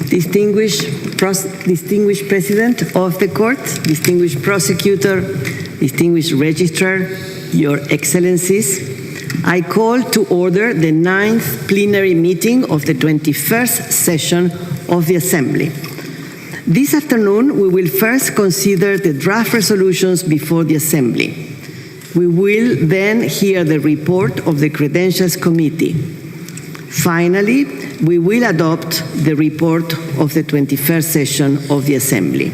distinguished President of the Court, distinguished prosecutor, distinguished registrar, Your Excellencies, I call to order the 9th plenary meeting of the 21st session of the Assembly. This afternoon, we will first consider the draft resolutions before the Assembly. We will then hear the report of the Credentials Committee. Finally, we will adopt the report of the 21st session of the Assembly.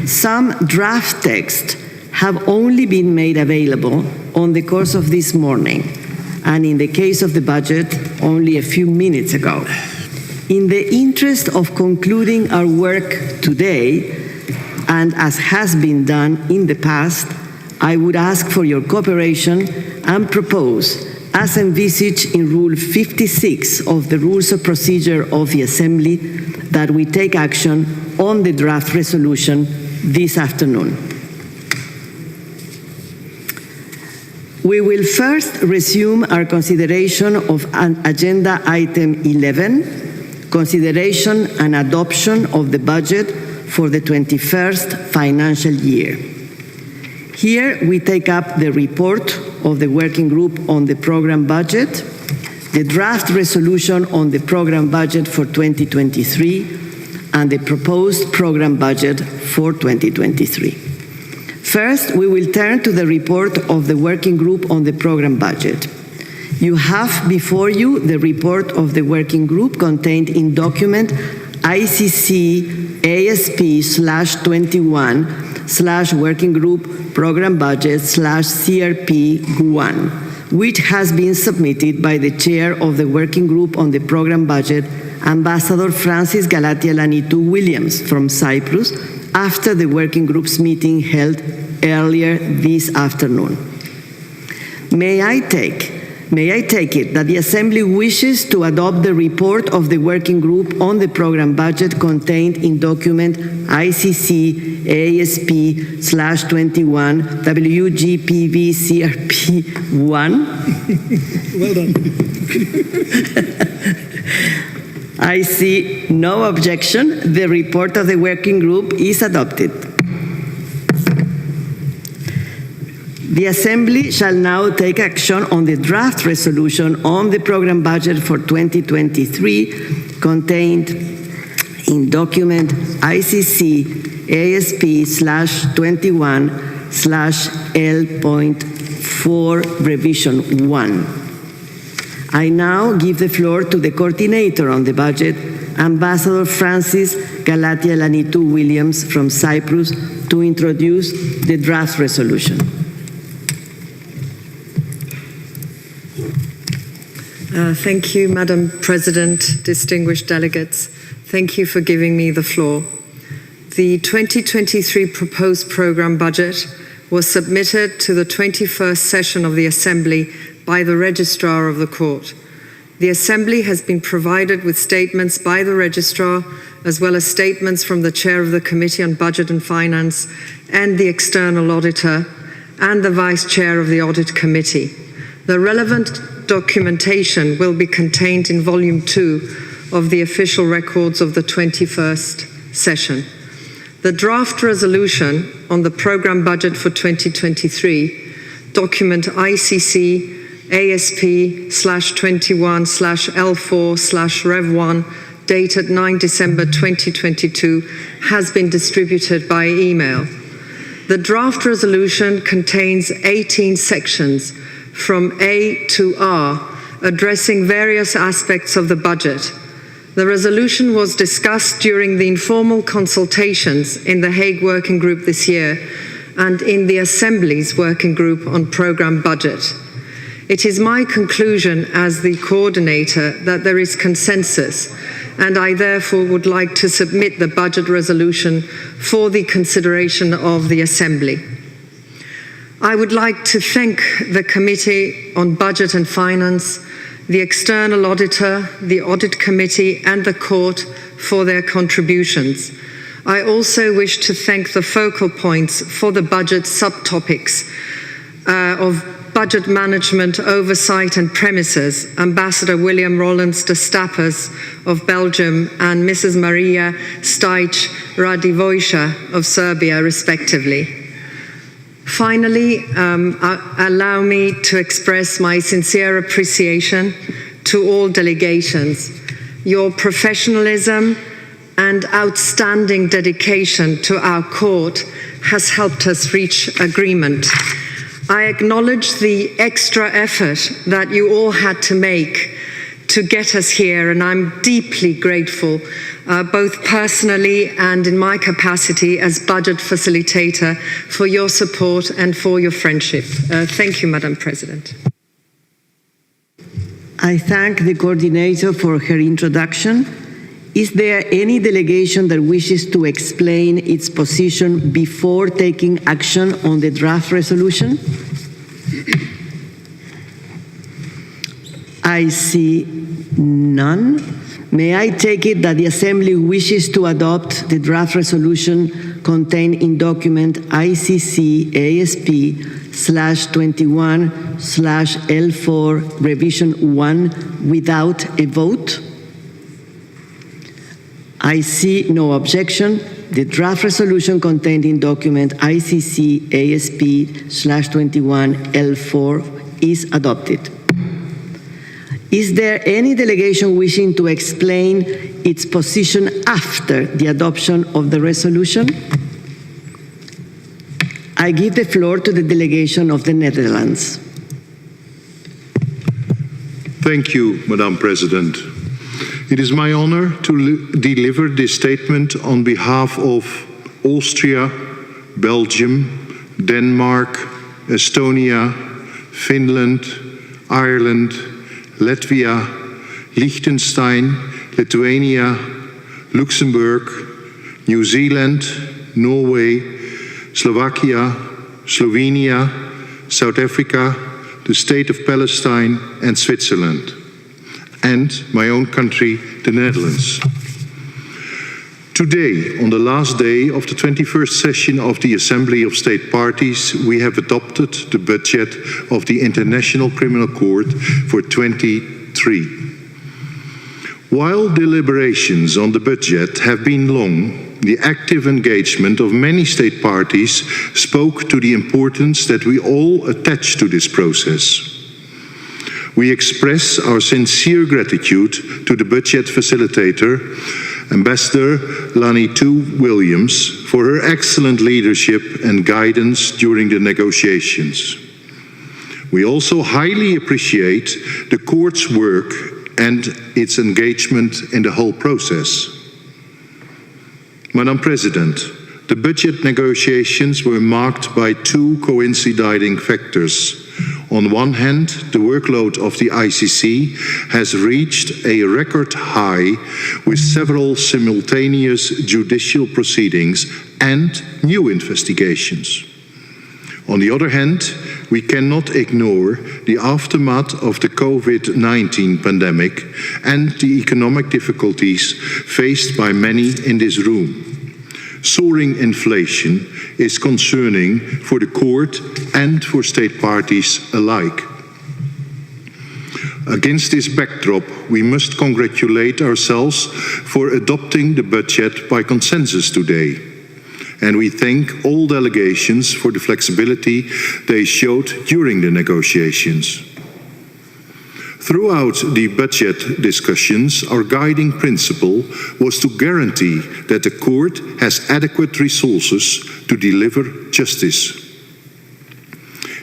Some draft texts have only been made available on the course of this morning, and in the case of the budget, only a few minutes ago. In the interest of concluding our work today, and as has been done in the past, I would ask for your cooperation and propose, as envisaged in Rule 56 of the Rules of Procedure of the Assembly, that we take action on the draft resolution this afternoon. We will first resume our consideration of Agenda Item 11, consideration and adoption of the budget for the 21st financial year. Here we take up the report of the Working Group on the Program Budget, the draft resolution on the Program Budget for 2023, and the proposed Program Budget for 2023. First, we will turn to the report of the Working Group on the Program Budget. You have before you the report of the Working Group contained in document ICC ASP21/Working Group Program Budget/CRP1, which has been submitted by the Chair of the Working Group on the Program Budget, Ambassador Francis Galatia Lanitou Williams from Cyprus, after the Working Group's meeting held earlier this afternoon. May I take it that the Assembly wishes to adopt the report of the Working Group on the Program Budget contained in document ICC ASP/21 WGPV-CRP1? Well done. I see no objection. The report of the Working Group is adopted. The Assembly shall now take action on the draft resolution on the Program Budget for 2023 contained in document ICC ASP/21/L.4 Revision 1. I now give the floor to the coordinator on the budget, Ambassador Francis Galatia Lanitou Williams from Cyprus, to introduce the draft resolution. Thank you, Madam President, distinguished delegates. Thank you for giving me the floor. The 2023 proposed program budget was submitted to the 21st session of the Assembly by the Registrar of the Court. The Assembly has been provided with statements by the Registrar, as well as statements from the Chair of the Committee on Budget and Finance and the External Auditor and the Vice Chair of the Audit Committee. The relevant documentation will be contained in Volume 2 of the official records of the 21st session. The draft resolution on the Programme Budget for 2023, document ICC ASP/21/L4/Rev1, dated 9 December 2022, has been distributed by email. The draft resolution contains 18 sections from A to R, addressing various aspects of the budget. The resolution was discussed during the informal consultations in the Hague Working Group this year and in the Assembly's Working Group on Programme Budget. It is my conclusion as the coordinator that there is consensus, and I therefore would like to submit the budget resolution for the consideration of the Assembly. I would like to thank the Committee on Budget and Finance, the External Auditor, the Audit Committee and the Court for their contributions. I also wish to thank the focal points for the budget subtopics of Budget Management, Oversight and Premises, Ambassador William Rollins de Stappers of Belgium and Mrs. Maria Stajc Radivojsa of Serbia, respectively. Finally, allow me to express my sincere appreciation to all delegations. Your professionalism and outstanding dedication to our court has helped us reach agreement. I acknowledge the extra effort that you all had to make to get us here, and I'm deeply grateful, both personally and in my capacity as budget facilitator, for your support and for your friendship. Thank you, Madam President. I thank the coordinator for her introduction. Is there any delegation that wishes to explain its position before taking action on the draft resolution? I see none. May I take it that the Assembly wishes to adopt the draft resolution contained in document ICC ASP/21/L4 revision 1 without a vote? I see no objection. The draft resolution contained in document ICC ASP/21L4 is adopted. Is there any delegation wishing to explain its position after the adoption of the resolution? I give the floor to the delegation of the Netherlands. Thank you, Madam President. It is my honor to deliver this statement on behalf of Austria, Belgium, Denmark, Estonia, Finland, Ireland, Latvia, Liechtenstein, Lithuania, Luxembourg, New Zealand, Norway, Slovakia, Slovenia, South Africa, the State of Palestine, and Switzerland, and my own country, the Netherlands. Today, on the last day of the 21st session of the Assembly of State Parties, we have adopted the budget of the International Criminal Court for 2023. While deliberations on the budget have been long, the active engagement of many state parties spoke to the importance that we all attach to this process. We express our sincere gratitude to the budget facilitator, Ambassador Lani Tu Williams, for her excellent leadership and guidance during the negotiations. We also highly appreciate the court's work and its engagement in the whole process. Madam President, the budget negotiations were marked by two coinciding factors. On one hand, the workload of the ICC has reached a record high with several simultaneous judicial proceedings and new investigations. On the other hand, we cannot ignore the aftermath of the COVID-19 pandemic and the economic difficulties faced by many in this room. Soaring inflation is concerning for the court and for state parties alike. Against this backdrop, we must congratulate ourselves for adopting the budget by consensus today. And we thank all delegations for the flexibility they showed during the negotiations. Throughout the budget discussions, our guiding principle was to guarantee that the court has adequate resources to deliver justice.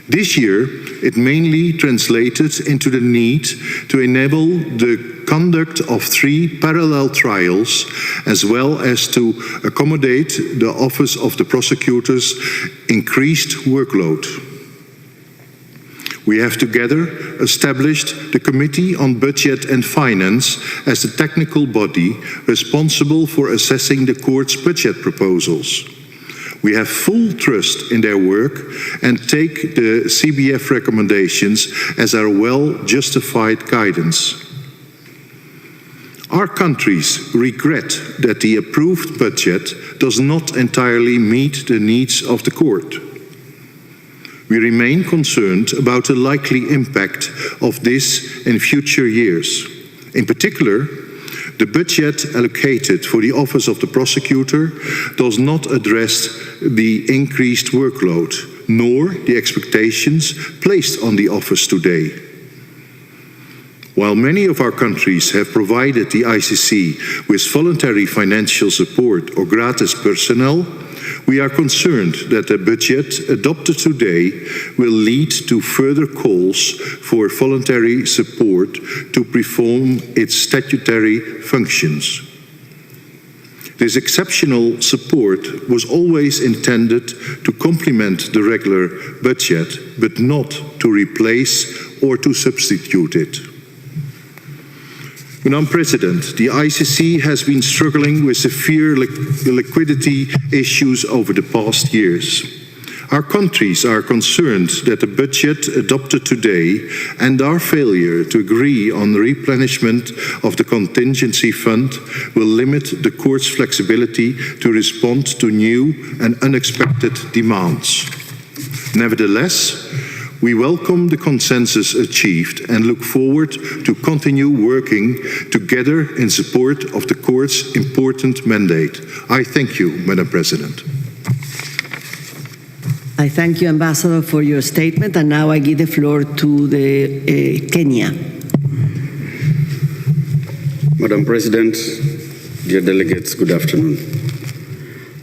This year, it mainly translated into the need to enable the conduct of 3 parallel trials, as well as to accommodate the Office of the Prosecutor's increased workload. We have together established the Committee on Budget and Finance as the technical body responsible for assessing the court's budget proposals. We have full trust in their work and take the CBF recommendations as our well-justified guidance. Our countries regret that the approved budget does not entirely meet the needs of the court. We remain concerned about the likely impact of this in future years. In particular, the budget allocated for the Office of the Prosecutor does not address the increased workload, nor the expectations placed on the office today. While many of our countries have provided the ICC with voluntary financial support or gratis personnel, we are concerned that the budget adopted today will lead to further calls for voluntary support to perform its statutory functions. This exceptional support was always intended to complement the regular budget, but not to replace or to substitute it. Madam President, the ICC has been struggling with severe liquidity issues over the past years. Our countries are concerned that the budget adopted today and our failure to agree on the replenishment of the contingency fund will limit the court's flexibility to respond to new and unexpected demands. Nevertheless, we welcome the consensus achieved and look forward to continue working together in support of the Court's important mandate. I thank you, Madam President. I thank you, Ambassador, for your statement, and now I give the floor to the Kenya. Madam President, dear delegates, good afternoon.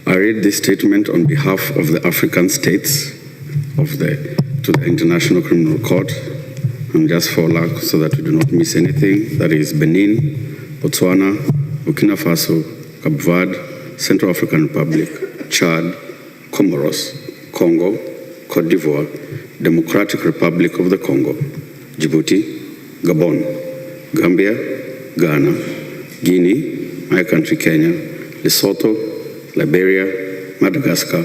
I read this statement on behalf of the African states to the International Criminal Court, and just for luck, so that we do not miss anything, that is Benin, Botswana, Burkina Faso, Cape Verde, Central African Republic, Chad, Comoros, Congo, Cote d'Ivoire, Democratic Republic of the Congo, Djibouti, Gabon, Gambia, Ghana, Guinea, my country Kenya, Lesotho, Liberia, Madagascar,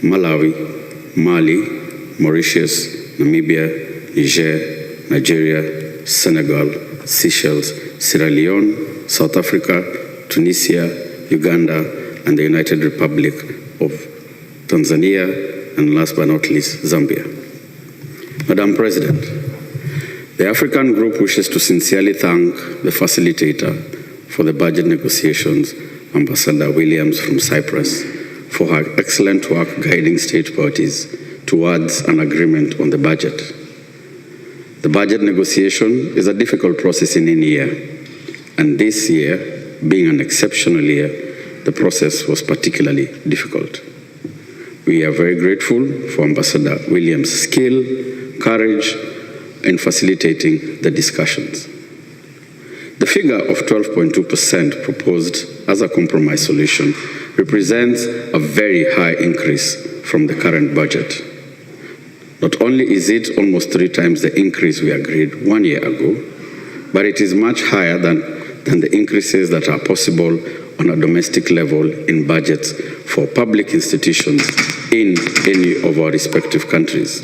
Malawi, Mali, Mauritius, Namibia, Niger, Nigeria, Senegal, Seychelles, Sierra Leone, South Africa, Tunisia, Uganda, and the United Republic of Tanzania, and last but not least, Zambia. Madam President, the African Group wishes to sincerely thank the facilitator for the budget negotiations, Ambassador Williams from Cyprus, for her excellent work guiding state parties towards an agreement on the budget. The budget negotiation is a difficult process in any year, and this year, being an exceptional year, the process was particularly difficult. We are very grateful for Ambassador Williams' skill, courage, in facilitating the discussions. The figure of 12.2% proposed as a compromise solution represents a very high increase from the current budget. Not only is it almost 3 times the increase we agreed 1 year ago, but it is much higher than the increases that are possible on a domestic level in budgets for public institutions in any of our respective countries,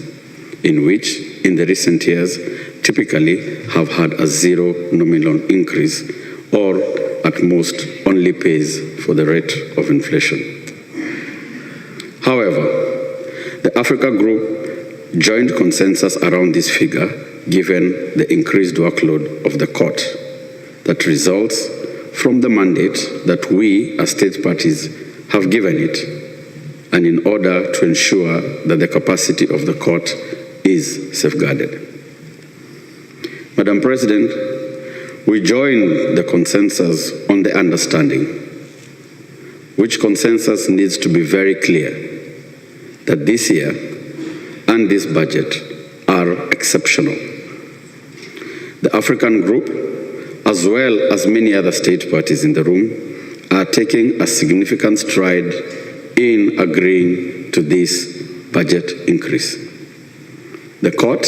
in which, in the recent years, typically have had a 0 nominal increase or at most only pays for the rate of inflation. However, the Africa Group joined consensus around this figure given the increased workload of the court that results from the mandate that we as state parties have given it, and in order to ensure that the capacity of the court is safeguarded. Madam President, we join the consensus on the understanding, which consensus needs to be very clear, that this year and this budget are exceptional. The African Group, as well as many other state parties in the room, are taking a significant stride in agreeing to this budget increase. The court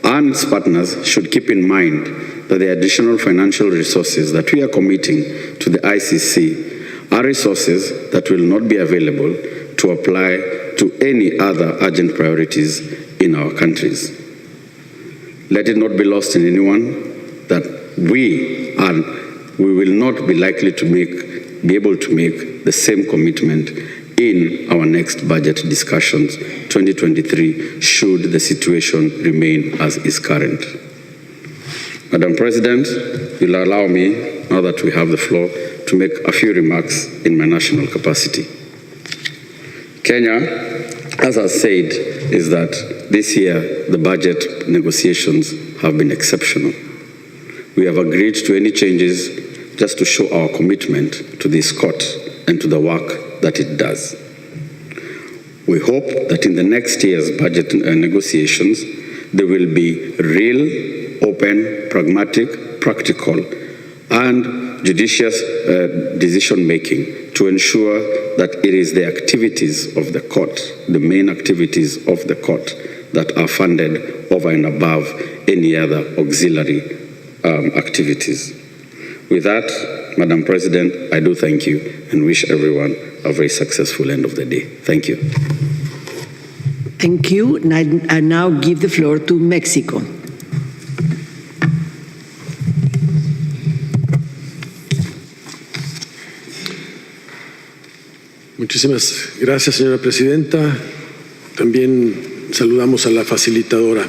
and its partners should keep in mind that the additional financial resources that we are committing to the ICC are resources that will not be available to apply to any other urgent priorities in our countries. Let it not be lost in anyone that we will not be likely to be able to make the same commitment in our next budget discussions 2023 should the situation remain as is current. Madam President, you'll allow me, now that we have the floor, to make a few remarks in my national capacity. Kenya, as I said, is that this year the budget negotiations have been exceptional. We have agreed to any changes just to show our commitment to this court and to the work that it does. We hope that in the next year's budget negotiations, there will be real, open, pragmatic, practical, and judicious decision-making to ensure that it is the activities of the court, the main activities of the court, that are funded over and above any other auxiliary activities. With that, Madam President, I do thank you and wish everyone a very successful end of the day. Thank you. Thank you. And I now give the floor to Mexico. Muchísimas gracias, señora presidenta. También saludamos a la facilitadora.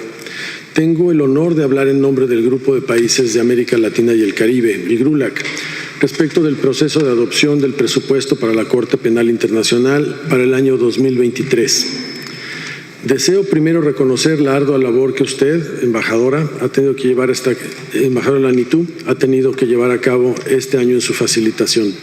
Tengo el honor de hablar en nombre del Grupo de Países de América Latina y el Caribe, el GRULAC, respecto del proceso de adopción del presupuesto para la Corte Penal Internacional para el año 2023. Deseo primero reconocer la ardua labor que usted, embajadora, embajadora Lanitu, ha tenido que llevar a cabo este año en su facilitación.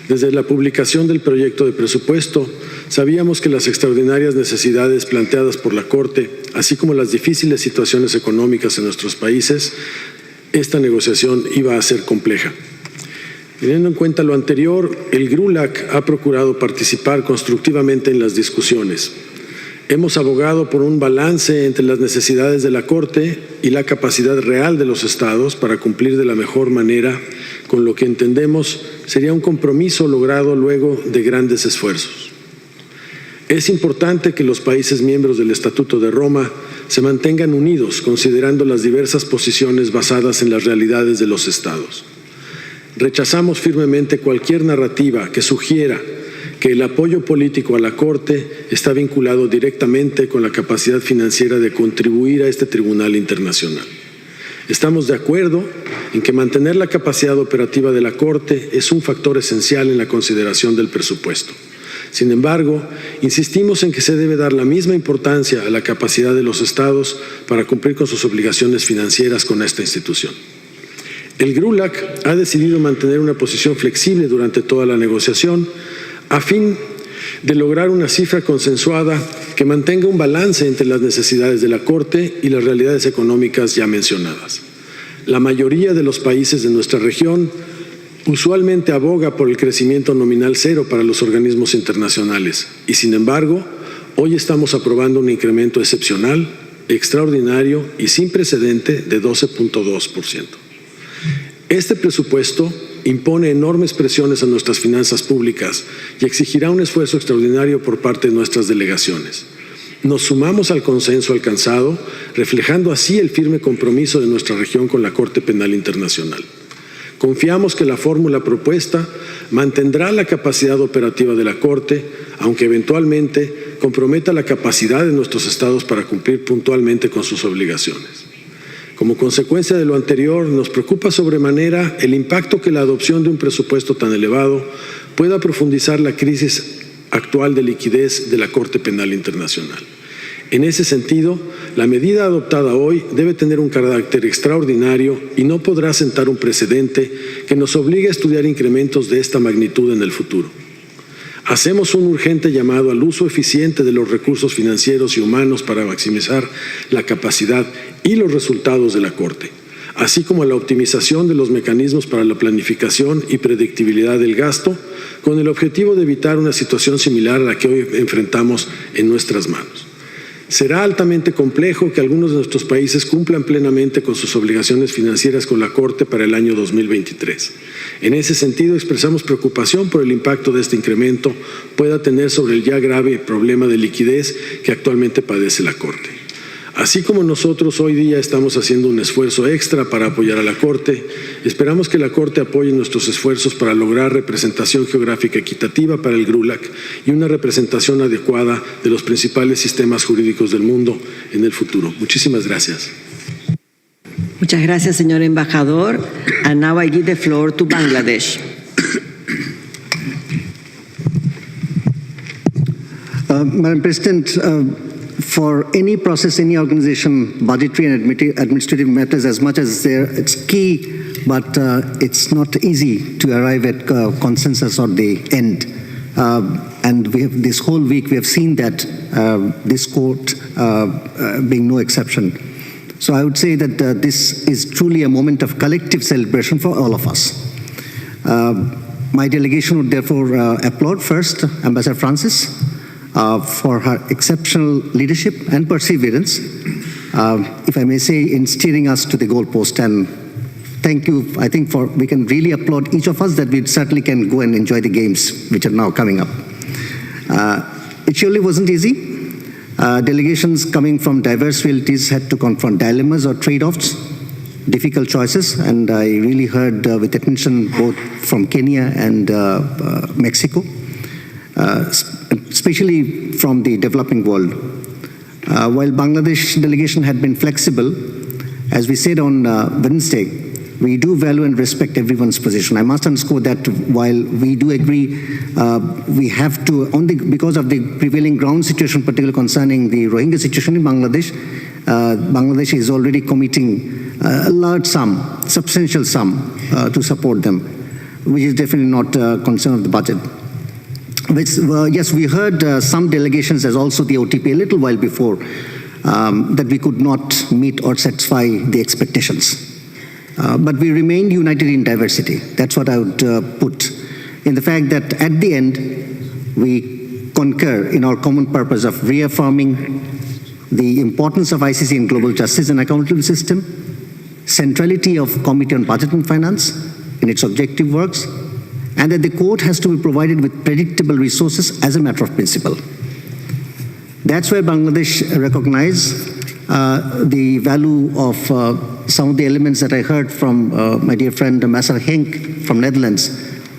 Desde la publicación del proyecto de presupuesto, sabíamos que las extraordinarias necesidades planteadas por la Corte, así como las difíciles situaciones económicas en nuestros países, esta negociación iba a ser compleja. Teniendo en cuenta lo anterior, el GRULAC ha procurado participar constructivamente en las discusiones. Hemos abogado por un balance entre las necesidades de la Corte y la capacidad real de los Estados para cumplir de la mejor manera con lo que entendemos sería un compromiso logrado luego de grandes esfuerzos. Es importante que los países miembros del Estatuto de Roma se mantengan unidos, considerando las diversas posiciones basadas en las realidades de los Estados. Rechazamos firmemente cualquier narrativa que sugiera que el apoyo político a la Corte está vinculado directamente con la capacidad financiera de contribuir a este tribunal internacional. Estamos de acuerdo en que mantener la capacidad operativa de la Corte es un factor esencial en la consideración del presupuesto. Sin embargo, insistimos en que se debe dar la misma importancia a la capacidad de los Estados para cumplir con sus obligaciones financieras con esta institución. El GRULAC ha decidido mantener una posición flexible durante toda la negociación a fin de lograr una cifra consensuada que mantenga un balance entre las necesidades de la Corte y las realidades económicas ya mencionadas. La mayoría de los países de nuestra región usualmente aboga por el crecimiento nominal cero para los organismos internacionales y, sin embargo, hoy estamos aprobando un incremento excepcional, extraordinario y sin precedente de 12.2%. Este presupuesto impone enormes presiones a nuestras finanzas públicas y exigirá un esfuerzo extraordinario por parte de nuestras delegaciones. Nos sumamos al consenso alcanzado, reflejando así el firme compromiso de nuestra región con la Corte Penal Internacional. Confiamos que la fórmula propuesta mantendrá la capacidad operativa de la Corte, aunque eventualmente comprometa la capacidad de nuestros estados para cumplir puntualmente con sus obligaciones. Como consecuencia de lo anterior, nos preocupa sobremanera el impacto que la adopción de un presupuesto tan elevado pueda profundizar la crisis actual de liquidez de la Corte Penal Internacional. En ese sentido, la medida adoptada hoy debe tener un carácter extraordinario y no podrá sentar un precedente que nos obligue a estudiar incrementos de esta magnitud en el futuro. Hacemos un urgente llamado al uso eficiente de los recursos financieros y humanos para maximizar la capacidad y los resultados de la Corte, así como a la optimización de los mecanismos para la planificación y predictibilidad del gasto, con el objetivo de evitar una situación similar a la que hoy enfrentamos en nuestras manos. Será altamente complejo que algunos de nuestros países cumplan plenamente con sus obligaciones financieras con la Corte para el año 2023. En ese sentido, expresamos preocupación por el impacto de este incremento pueda tener sobre el ya grave problema de liquidez que actualmente padece la Corte. Así como nosotros hoy día estamos haciendo un esfuerzo extra para apoyar a la Corte, esperamos que la Corte apoye nuestros esfuerzos para lograr representación geográfica equitativa para el GRULAC y una representación adecuada de los principales sistemas jurídicos del mundo en el futuro. Muchísimas gracias. Muchas gracias, señor embajador. And now I give the floor to Bangladesh. Madam President, for any process, any organization, budgetary and administrative matters, as much as it's key, but it's not easy to arrive at consensus or the end. And we have, this whole week we have seen that this court being no exception. So I would say that this is truly a moment of collective celebration for all of us. My delegation would therefore applaud first Ambassador Francis for her exceptional leadership and perseverance, if I may say, in steering us to the goalpost. And thank you, I think, we can really applaud each of us that we certainly can go and enjoy the games which are now coming up. It surely wasn't easy. Delegations coming from diverse realities had to confront dilemmas or trade-offs, difficult choices, and I really heard with attention both from Kenya and Mexico, especially from the developing world. While Bangladesh delegation had been flexible, as we said on Wednesday, we do value and respect everyone's position. I must underscore that while we do agree, we have to, because of the prevailing ground situation, particularly concerning the Rohingya situation in Bangladesh, Bangladesh is already committing a large sum, substantial sum to support them, which is definitely not a concern of the budget. Which, yes, we heard some delegations, as also the OTP a little while before, that we could not meet or satisfy the expectations. But we remained united in diversity. That's what I would put in the fact that at the end, we concur in our common purpose of reaffirming the importance of ICC in global justice and accountability system, centrality of Committee on Budget and Finance in its objective works, and that the court has to be provided with predictable resources as a matter of principle. That's where Bangladesh recognized the value of some of the elements that I heard from my dear friend Ambassador Henk from Netherlands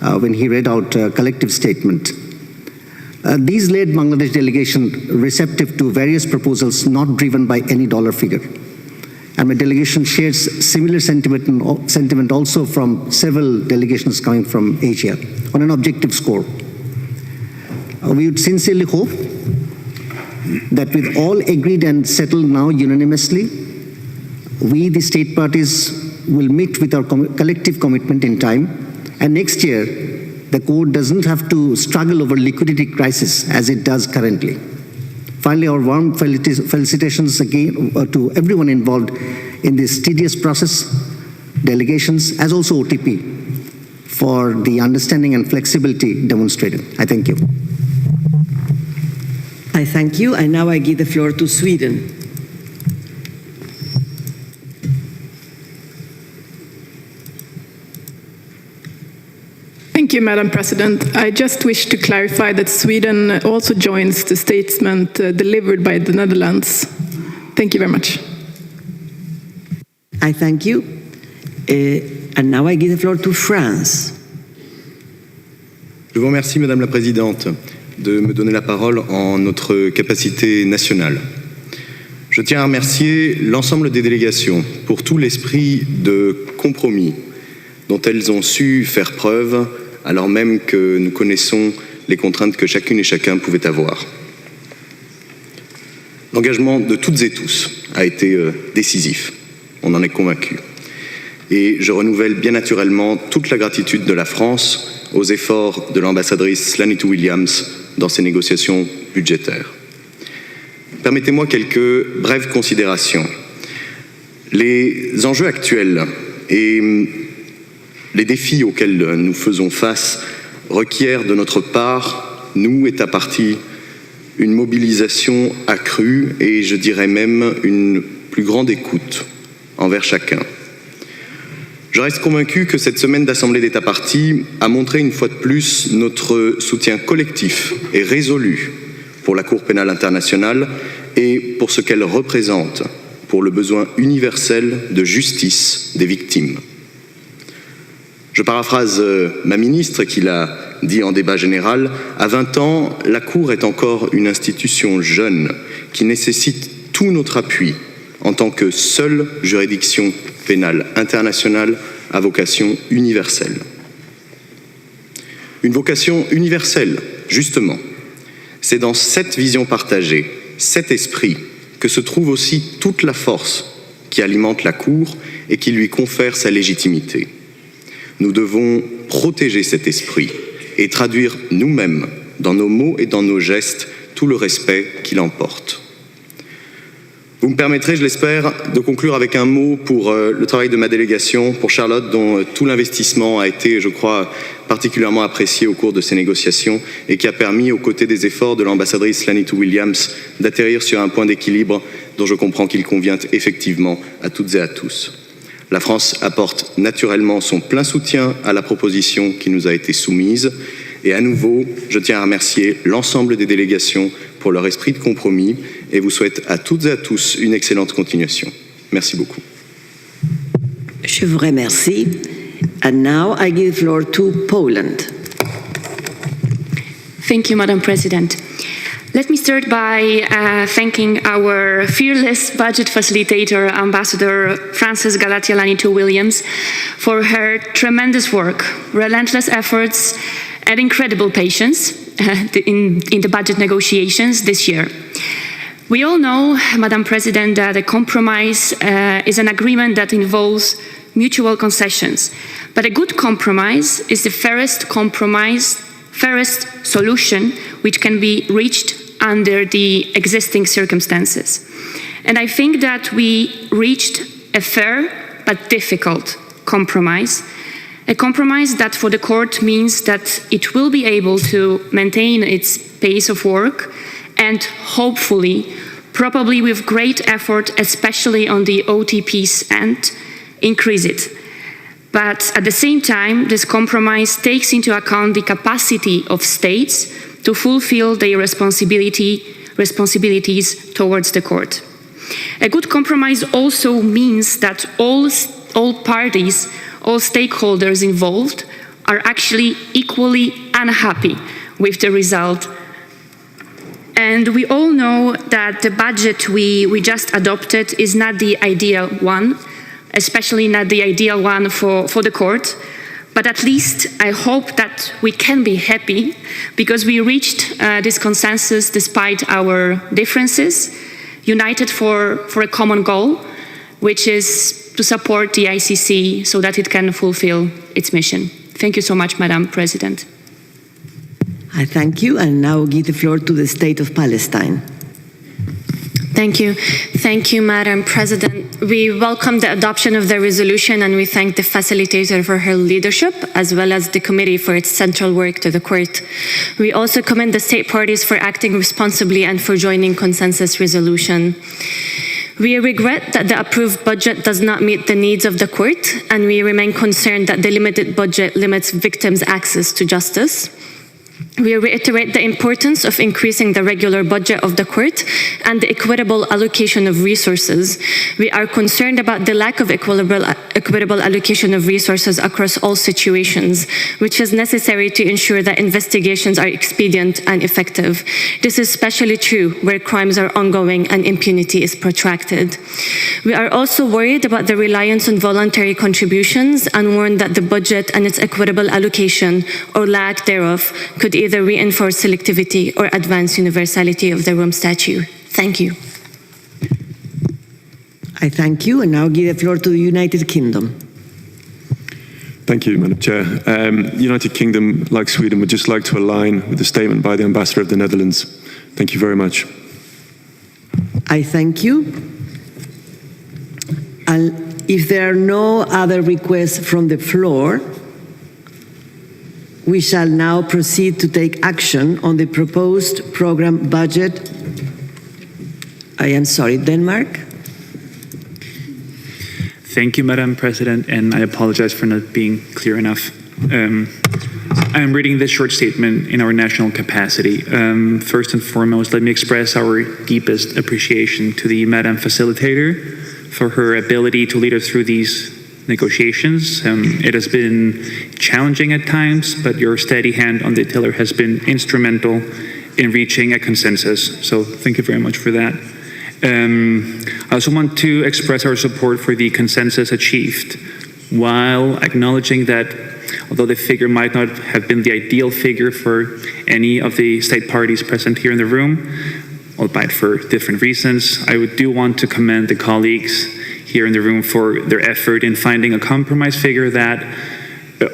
when he read out a collective statement. These led Bangladesh delegation receptive to various proposals not driven by any dollar figure. And my delegation shares similar sentiment also from several delegations coming from Asia on an objective score. We would sincerely hope that with all agreed and settled now unanimously, we, the state parties, will meet with our collective commitment in time, and next year, the court doesn't have to struggle over liquidity crisis as it does currently. Finally, our warm felicitations again to everyone involved in this tedious process, delegations, as also OTP, for the understanding and flexibility demonstrated. I thank you. I thank you, and now I give the floor to Sweden. Thank you, Madam President. I just wish to clarify that Sweden also joins the statement delivered by the Netherlands. Thank you very much. I thank you. And now I give the floor to France. Je vous remercie, Madame la Présidente, de me donner la parole en notre capacité nationale. Je tiens à remercier l'ensemble des délégations pour tout l'esprit de compromis dont elles ont su faire preuve alors même que nous connaissons les contraintes que chacune et chacun pouvait avoir. L'engagement de toutes et tous a été décisif, on en est convaincu. Et je renouvelle bien naturellement toute la gratitude de la France aux efforts de l'ambassadrice Lanitou Williams dans ces négociations budgétaires. Permettez-moi quelques brèves considérations. Les enjeux actuels et les défis auxquels nous faisons face requièrent de notre part, nous, États parties, une mobilisation accrue et je dirais même une plus grande écoute envers chacun. Je reste convaincu que cette semaine d'Assemblée d'États parties a montré une fois de plus notre soutien collectif et résolu pour la Cour pénale internationale et pour ce qu'elle représente pour le besoin universel de justice des victimes. Je paraphrase ma ministre qui l'a dit en débat général, à 20 ans, la Cour est encore une institution jeune qui nécessite tout notre appui en tant que seule juridiction pénale internationale à vocation universelle. Une vocation universelle, justement, c'est dans cette vision partagée, cet esprit, que se trouve aussi toute la force qui alimente la Cour et qui lui confère sa légitimité. Nous devons protéger cet esprit et traduire nous-mêmes, dans nos mots et dans nos gestes, tout le respect qu'il emporte. Vous me permettrez, je l'espère, de conclure avec un mot pour le travail de ma délégation, pour Charlotte, dont tout l'investissement a été, je crois, particulièrement apprécié au cours de ces négociations et qui a permis, aux côtés des efforts de l'ambassadrice Lanitou Williams, d'atterrir sur un point d'équilibre dont je comprends qu'il convient effectivement à toutes et à tous. La France apporte naturellement son plein soutien à la proposition qui nous a été soumise. Et à nouveau, je tiens à remercier l'ensemble des délégations pour leur esprit de compromis et vous souhaite à toutes et à tous une excellente continuation. Merci beaucoup. Je vous remercie. And now I give the floor to Poland. Thank you, Madam President. Let me start by thanking our fearless budget facilitator, Ambassador Frances Galatia Lanitou Williams, for her tremendous work, relentless efforts, and incredible patience in the budget negotiations this year. We all know, Madam President, that a compromise is an agreement that involves mutual concessions. But a good compromise is the fairest solution which can be reached under the existing circumstances. And I think that we reached a fair but difficult compromise. A compromise that for the court means that it will be able to maintain its pace of work and hopefully, probably with great effort, especially on the OTP's end, increase it. But at the same time, this compromise takes into account the capacity of states to fulfill their responsibilities towards the court. A good compromise also means that all parties, all stakeholders involved are actually equally unhappy with the result. And we all know that the budget we just adopted is not the ideal one, especially not the ideal one for the court. But at least I hope that we can be happy because we reached this consensus despite our differences, united for a common goal, which is to support the ICC so that it can fulfill its mission. Thank you so much, Madam President. I thank you, and now give the floor to the State of Palestine. Thank you. Thank you, Madam President. We welcome the adoption of the resolution and we thank the facilitator for her leadership as well as the committee for its central work to the court. We also commend the state parties for acting responsibly and for joining consensus resolution. We regret that the approved budget does not meet the needs of the court and we remain concerned that the limited budget limits victims' access to justice. We reiterate the importance of increasing the regular budget of the court and the equitable allocation of resources. We are concerned about the lack of equitable allocation of resources across all situations, which is necessary to ensure that investigations are expedient and effective. This is especially true where crimes are ongoing and impunity is protracted. We are also worried about the reliance on voluntary contributions and warn that the budget and its equitable allocation or lack thereof could either reinforce selectivity or advance universality of the Rome Statute. Thank you. I thank you, and now give the floor to the United Kingdom. Thank you, Madam Chair. The United Kingdom, like Sweden, would just like to align with the statement by the Ambassador of the Netherlands. Thank you very much. I thank you. And if there are no other requests from the floor, we shall now proceed to take action on the proposed program budget. I am sorry, Denmark. Thank you, Madam President, and I apologize for not being clear enough. I'm reading this short statement in our national capacity. First and foremost, let me express our deepest appreciation to the Madam Facilitator for her ability to lead us through these negotiations. It has been challenging at times, but your steady hand on the tiller has been instrumental in reaching a consensus. So thank you very much for that. I also want to express our support for the consensus achieved, while acknowledging that although the figure might not have been the ideal figure for any of the state parties present here in the room, albeit for different reasons, I do want to commend the colleagues here in the room for their effort in finding a compromise figure that,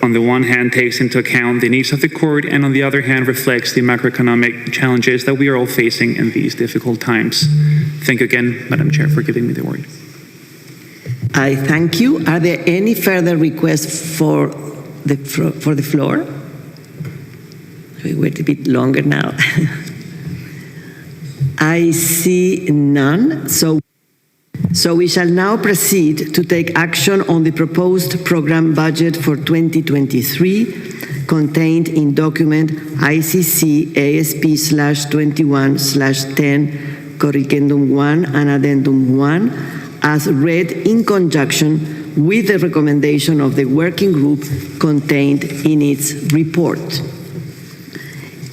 on the one hand, takes into account the needs of the court, and on the other hand, reflects the macroeconomic challenges that we are all facing in these difficult times. Thank you again, Madam Chair, for giving me the word. I thank you. Are there any further requests for the floor? We wait a bit longer now. I see none. So we shall now proceed to take action on the proposed program budget for 2023 contained in document ICC ASP/21/10 Corrigendum 1 and Addendum 1 as read in conjunction with the recommendation of the working group contained in its report.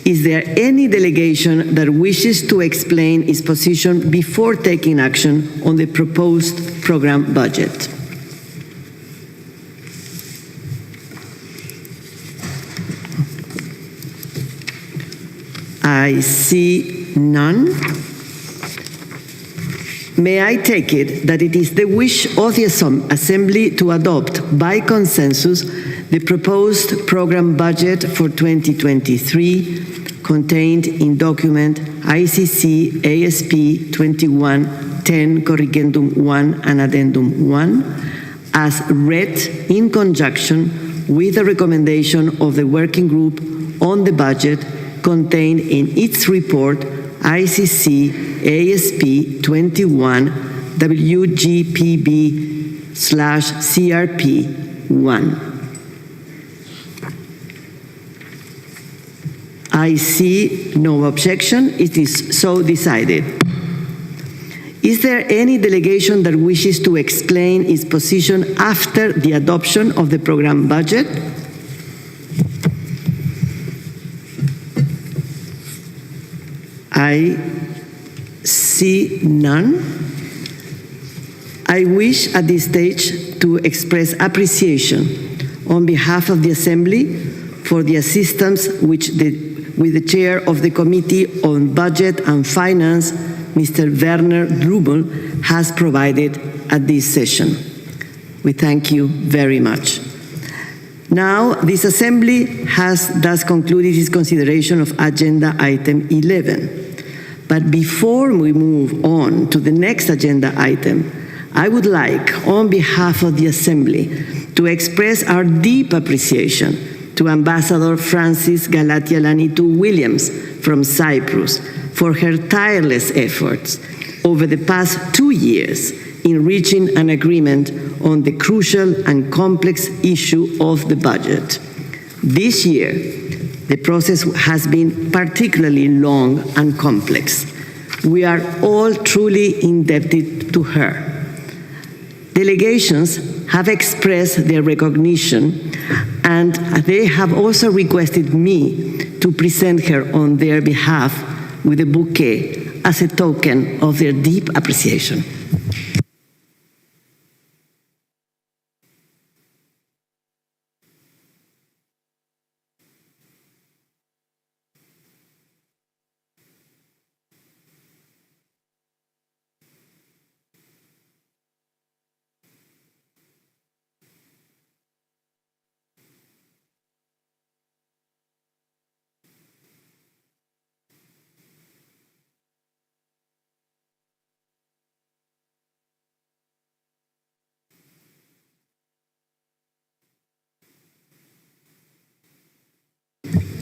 Is there any delegation that wishes to explain its position before taking action on the proposed program budget? I see none. May I take it that it is the wish of the Assembly to adopt by consensus the proposed program budget for 2023 contained in document ICC ASP21/10 Corrigendum 1 and Addendum 1 as read in conjunction with the recommendation of the working group on the budget contained in its report ICC ASP21 WGPB/CRP1. I see no objection. It is so decided. Is there any delegation that wishes to explain its position after the adoption of the program budget? I see none. I wish at this stage to express appreciation on behalf of the Assembly for the assistance with the Chair of the Committee on Budget and Finance, Mr. Werner Rubel, has provided at this session. We thank you very much. Now, this Assembly has thus concluded its consideration of Agenda Item 11. But before we move on to the next agenda item, I would like, on behalf of the Assembly, to express our deep appreciation to Ambassador Francis Galatialanitou Williams from Cyprus for her tireless efforts over the past 2 years in reaching an agreement on the crucial and complex issue of the budget. This year, the process has been particularly long and complex. We are all truly indebted to her. Delegations have expressed their recognition, and they have also requested me to present her on their behalf with a bouquet as a token of their deep appreciation.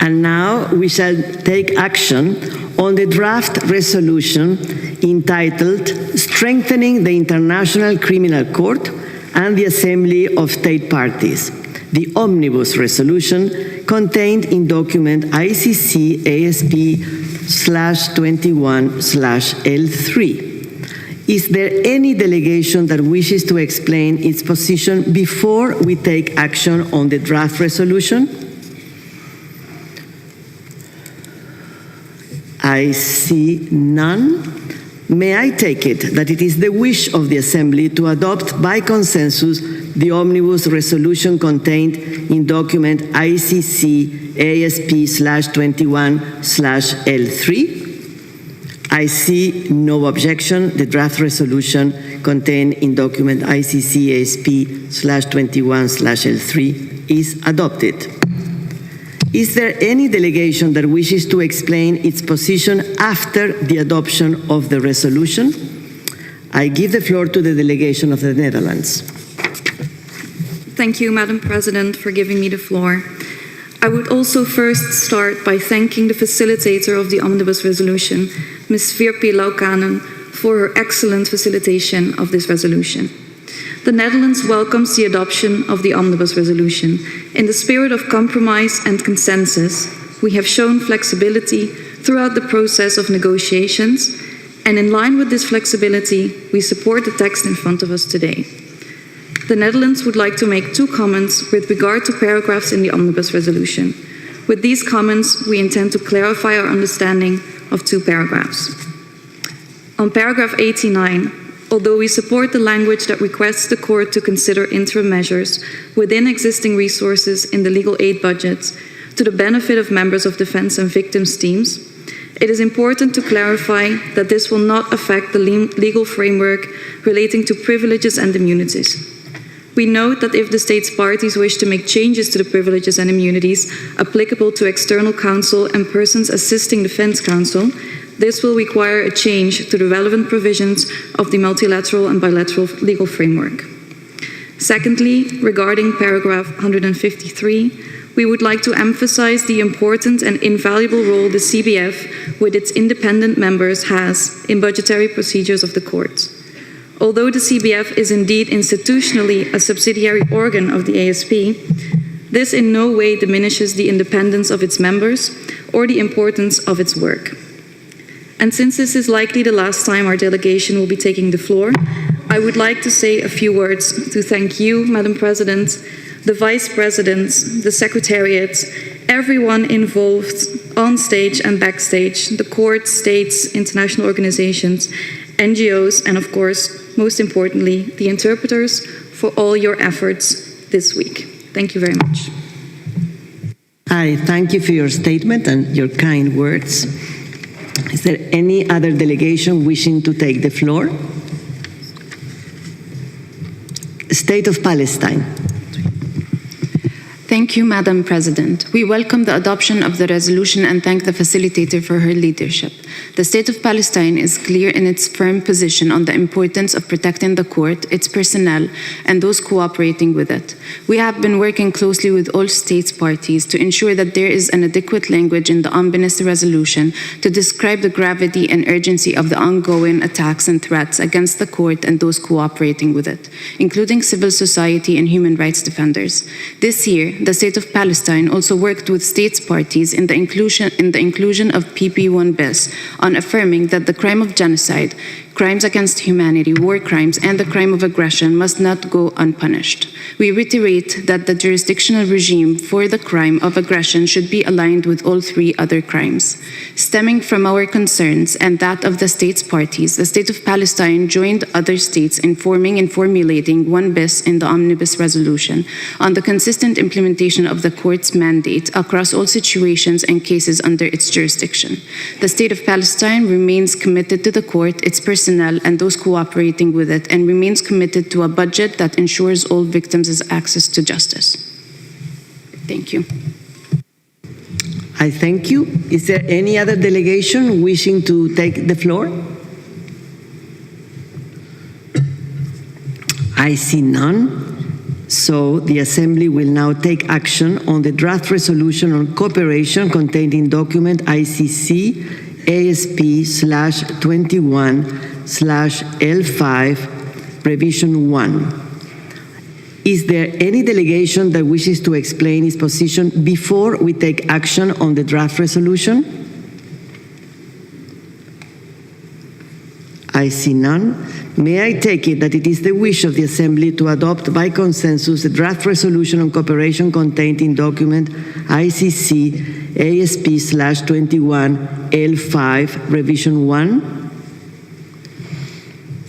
And now we shall take action on the draft resolution entitled Strengthening the International Criminal Court and the Assembly of State Parties, the Omnibus Resolution contained in document ICC ASP/21/L3. Is there any delegation that wishes to explain its position before we take action on the draft resolution? I see none. May I take it that it is the wish of the Assembly to adopt by consensus the omnibus resolution contained in document ICC ASP/21/L3? I see no objection. The draft resolution contained in document ICC ASP/21/L3 is adopted. Is there any delegation that wishes to explain its position after the adoption of the resolution? I give the floor to the delegation of the Netherlands. Thank you, Madam President, for giving me the floor. I would also first start by thanking the facilitator of the omnibus resolution, Ms. Virpi Laukanen, for her excellent facilitation of this resolution. The Netherlands welcomes the adoption of the omnibus resolution. In the spirit of compromise and consensus, we have shown flexibility throughout the process of negotiations, and in line with this flexibility, we support the text in front of us today. The Netherlands would like to make 2 comments with regard to paragraphs in the omnibus resolution. With these comments, we intend to clarify our understanding of 2 paragraphs. On paragraph 89, although we support the language that requests the court to consider interim measures within existing resources in the legal aid budgets to the benefit of members of defense and victims teams, it is important to clarify that this will not affect the legal framework relating to privileges and immunities. We note that if the state's parties wish to make changes to the privileges and immunities applicable to external counsel and persons assisting defense counsel, this will require a change to the relevant provisions of the multilateral and bilateral legal framework. Secondly, regarding paragraph 153, we would like to emphasize the important and invaluable role the CBF, with its independent members, has in budgetary procedures of the court. Although the CBF is indeed institutionally a subsidiary organ of the ASP, this in no way diminishes the independence of its members or the importance of its work. And since this is likely the last time our delegation will be taking the floor, I would like to say a few words to thank you, Madam President, the Vice Presidents, the Secretariat, everyone involved on stage and backstage, the court, states, international organizations, NGOs, and of course, most importantly, the interpreters for all your efforts this week. Thank you very much. I thank you for your statement and your kind words. Is there any other delegation wishing to take the floor? State of Palestine. Thank you, Madam President. We welcome the adoption of the resolution and thank the facilitator for her leadership. The State of Palestine is clear in its firm position on the importance of protecting the court, its personnel, and those cooperating with it. We have been working closely with all states parties to ensure that there is an adequate language in the omnibus resolution to describe the gravity and urgency of the ongoing attacks and threats against the court and those cooperating with it, including civil society and human rights defenders. This year, the State of Palestine also worked with states parties in the inclusion of PP1 bis on affirming that the crime of genocide, crimes against humanity, war crimes, and the crime of aggression must not go unpunished. We reiterate that the jurisdictional regime for the crime of aggression should be aligned with all 3 other crimes. Stemming from our concerns and that of the states parties, the State of Palestine joined other states in forming and formulating 1 bis in the omnibus resolution on the consistent implementation of the court's mandate across all situations and cases under its jurisdiction. The State of Palestine remains committed to the court, its personnel, and those cooperating with it, and remains committed to a budget that ensures all victims have access to justice. Thank you. I thank you. Is there any other delegation wishing to take the floor? I see none. So the Assembly will now take action on the draft resolution on cooperation contained in document ICC ASP/21/L5 revision 1. Is there any delegation that wishes to explain its position before we take action on the draft resolution? I see none. May I take it that it is the wish of the Assembly to adopt by consensus the draft resolution on cooperation contained in document ICC ASP21 L5 revision 1?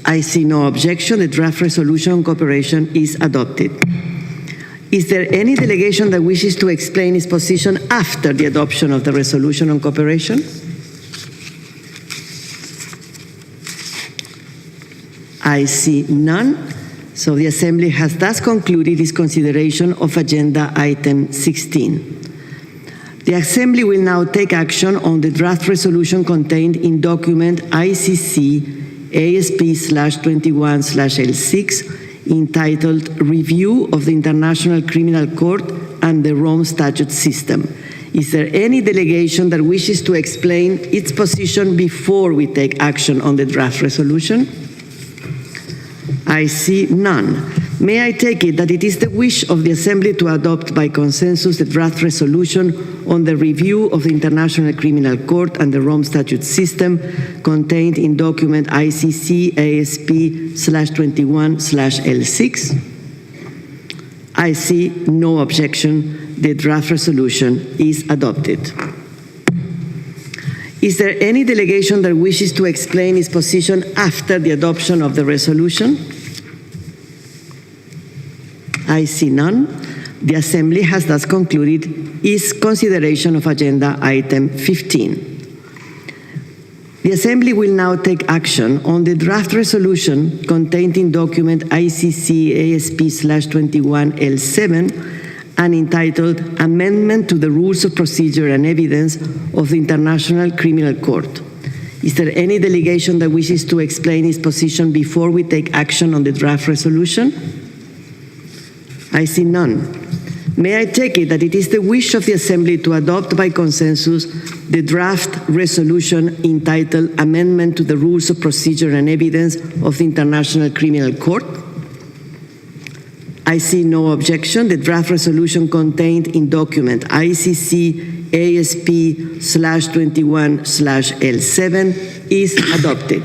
I see no objection. The draft resolution on cooperation is adopted. Is there any delegation that wishes to explain its position after the adoption of the resolution on cooperation? I see none. So the Assembly has thus concluded its consideration of Agenda Item 16. The Assembly will now take action on the draft resolution contained in document ICC ASP21/L6 entitled Review of the International Criminal Court and the Rome Statute System. Is there any delegation that wishes to explain its position before we take action on the draft resolution? I see none. May I take it that it is the wish of the Assembly to adopt by consensus the draft resolution on the review of the International Criminal Court and the Rome Statute System contained in document ICC ASP/21/L6? I see no objection. The draft resolution is adopted. Is there any delegation that wishes to explain its position after the adoption of the resolution? I see none. The Assembly has thus concluded its consideration of Agenda Item 15. The Assembly will now take action on the draft resolution contained in document ICC ASP/21L7 and entitled Amendment to the Rules of Procedure and Evidence of the International Criminal Court. Is there any delegation that wishes to explain its position before we take action on the draft resolution? I see none. May I take it that it is the wish of the Assembly to adopt by consensus the draft resolution entitled Amendment to the Rules of Procedure and Evidence of the International Criminal Court? I see no objection. The draft resolution contained in document ICC ASP/21/L7 is adopted.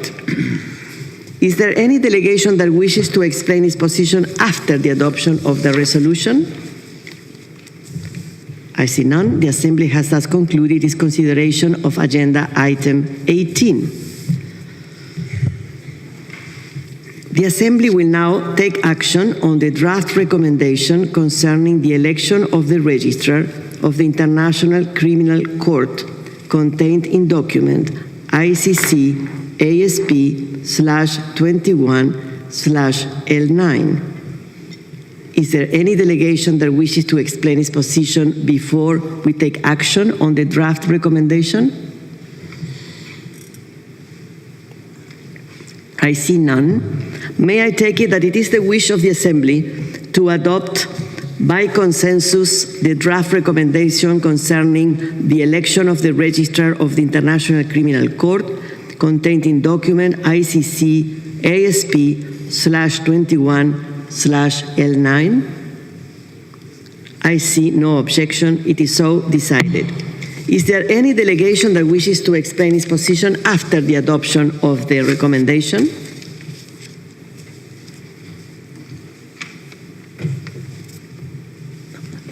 Is there any delegation that wishes to explain its position after the adoption of the resolution? I see none. The Assembly has thus concluded its consideration of Agenda Item 18. The Assembly will now take action on the draft recommendation concerning the election of the Registrar of the International Criminal Court contained in document ICC ASP/21/L9. Is there any delegation that wishes to explain its position before we take action on the draft recommendation? I see none. May I take it that it is the wish of the Assembly to adopt by consensus the draft recommendation concerning the election of the Registrar of the International Criminal Court contained in document ICC ASP/21/L9? I see no objection. It is so decided. Is there any delegation that wishes to explain its position after the adoption of the recommendation?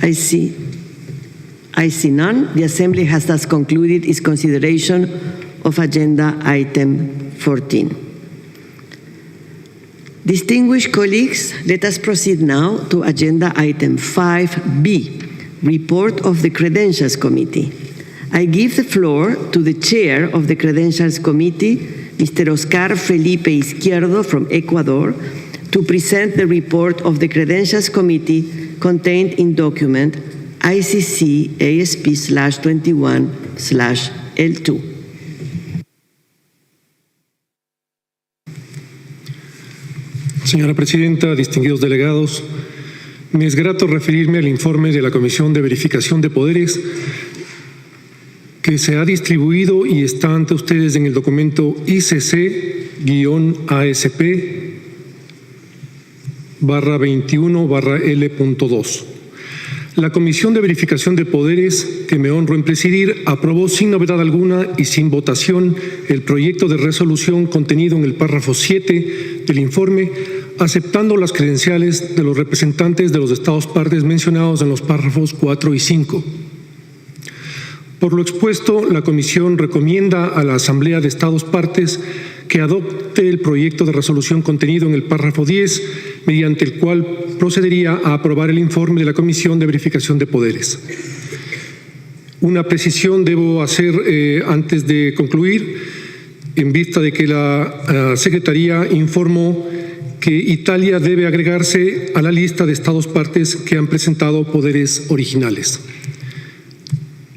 I see none. The Assembly has thus concluded its consideration of Agenda Item 14. Distinguished colleagues, let us proceed now to Agenda Item 5B, Report of the Credentials Committee. I give the floor to the Chair of the Credentials Committee, Mr. Oscar Felipe Izquierdo from Ecuador, to present the report of the Credentials Committee contained in document ICC ASP/21/L2. Señora Presidenta, distinguidos delegados, me es grato referirme al informe de la Comisión de Verificación de Poderes que se ha distribuido y está ante ustedes en el documento ICC-ASP 2021/L.2. La Comisión de Verificación de Poderes, que me honro en presidir, aprobó sin novedad alguna y sin votación el proyecto de resolución contenido en el párrafo 7 del informe, aceptando las credenciales de los representantes de los Estados partes mencionados en los párrafos 4 y 5. Por lo expuesto, la Comisión recomienda a la Asamblea de Estados partes que adopte el proyecto de resolución contenido en el párrafo 10, mediante el cual procedería a aprobar el informe de la Comisión de Verificación de Poderes. Una precisión debo hacer antes de concluir, en vista de que la Secretaría informó que Italia debe agregarse a la lista de Estados partes que han presentado poderes originales.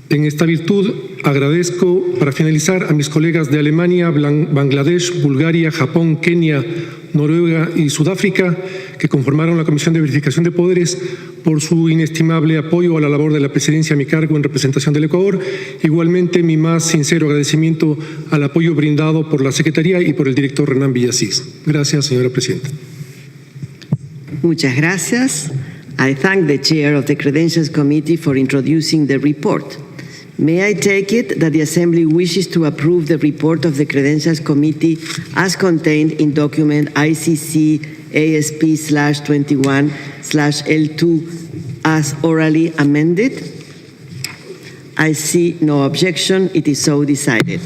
En esta virtud, agradezco, para finalizar, a mis colegas de Alemania, Bangladesh, Bulgaria, Japón, Kenia, Noruega y Sudáfrica, que conformaron la Comisión de Verificación de Poderes, por su inestimable apoyo a la labor de la presidencia a mi cargo en representación del Ecuador. Igualmente, mi más sincero agradecimiento al apoyo brindado por la Secretaría y por el director Renan Villasís. Gracias, señora presidenta. Muchas gracias. I thank the chair of the Credentials Committee for introducing the report. May I take it that the Assembly wishes to approve the report of the Credentials Committee as contained in document ICC ASP/21/L2 as orally amended? I see no objection. It is so decided.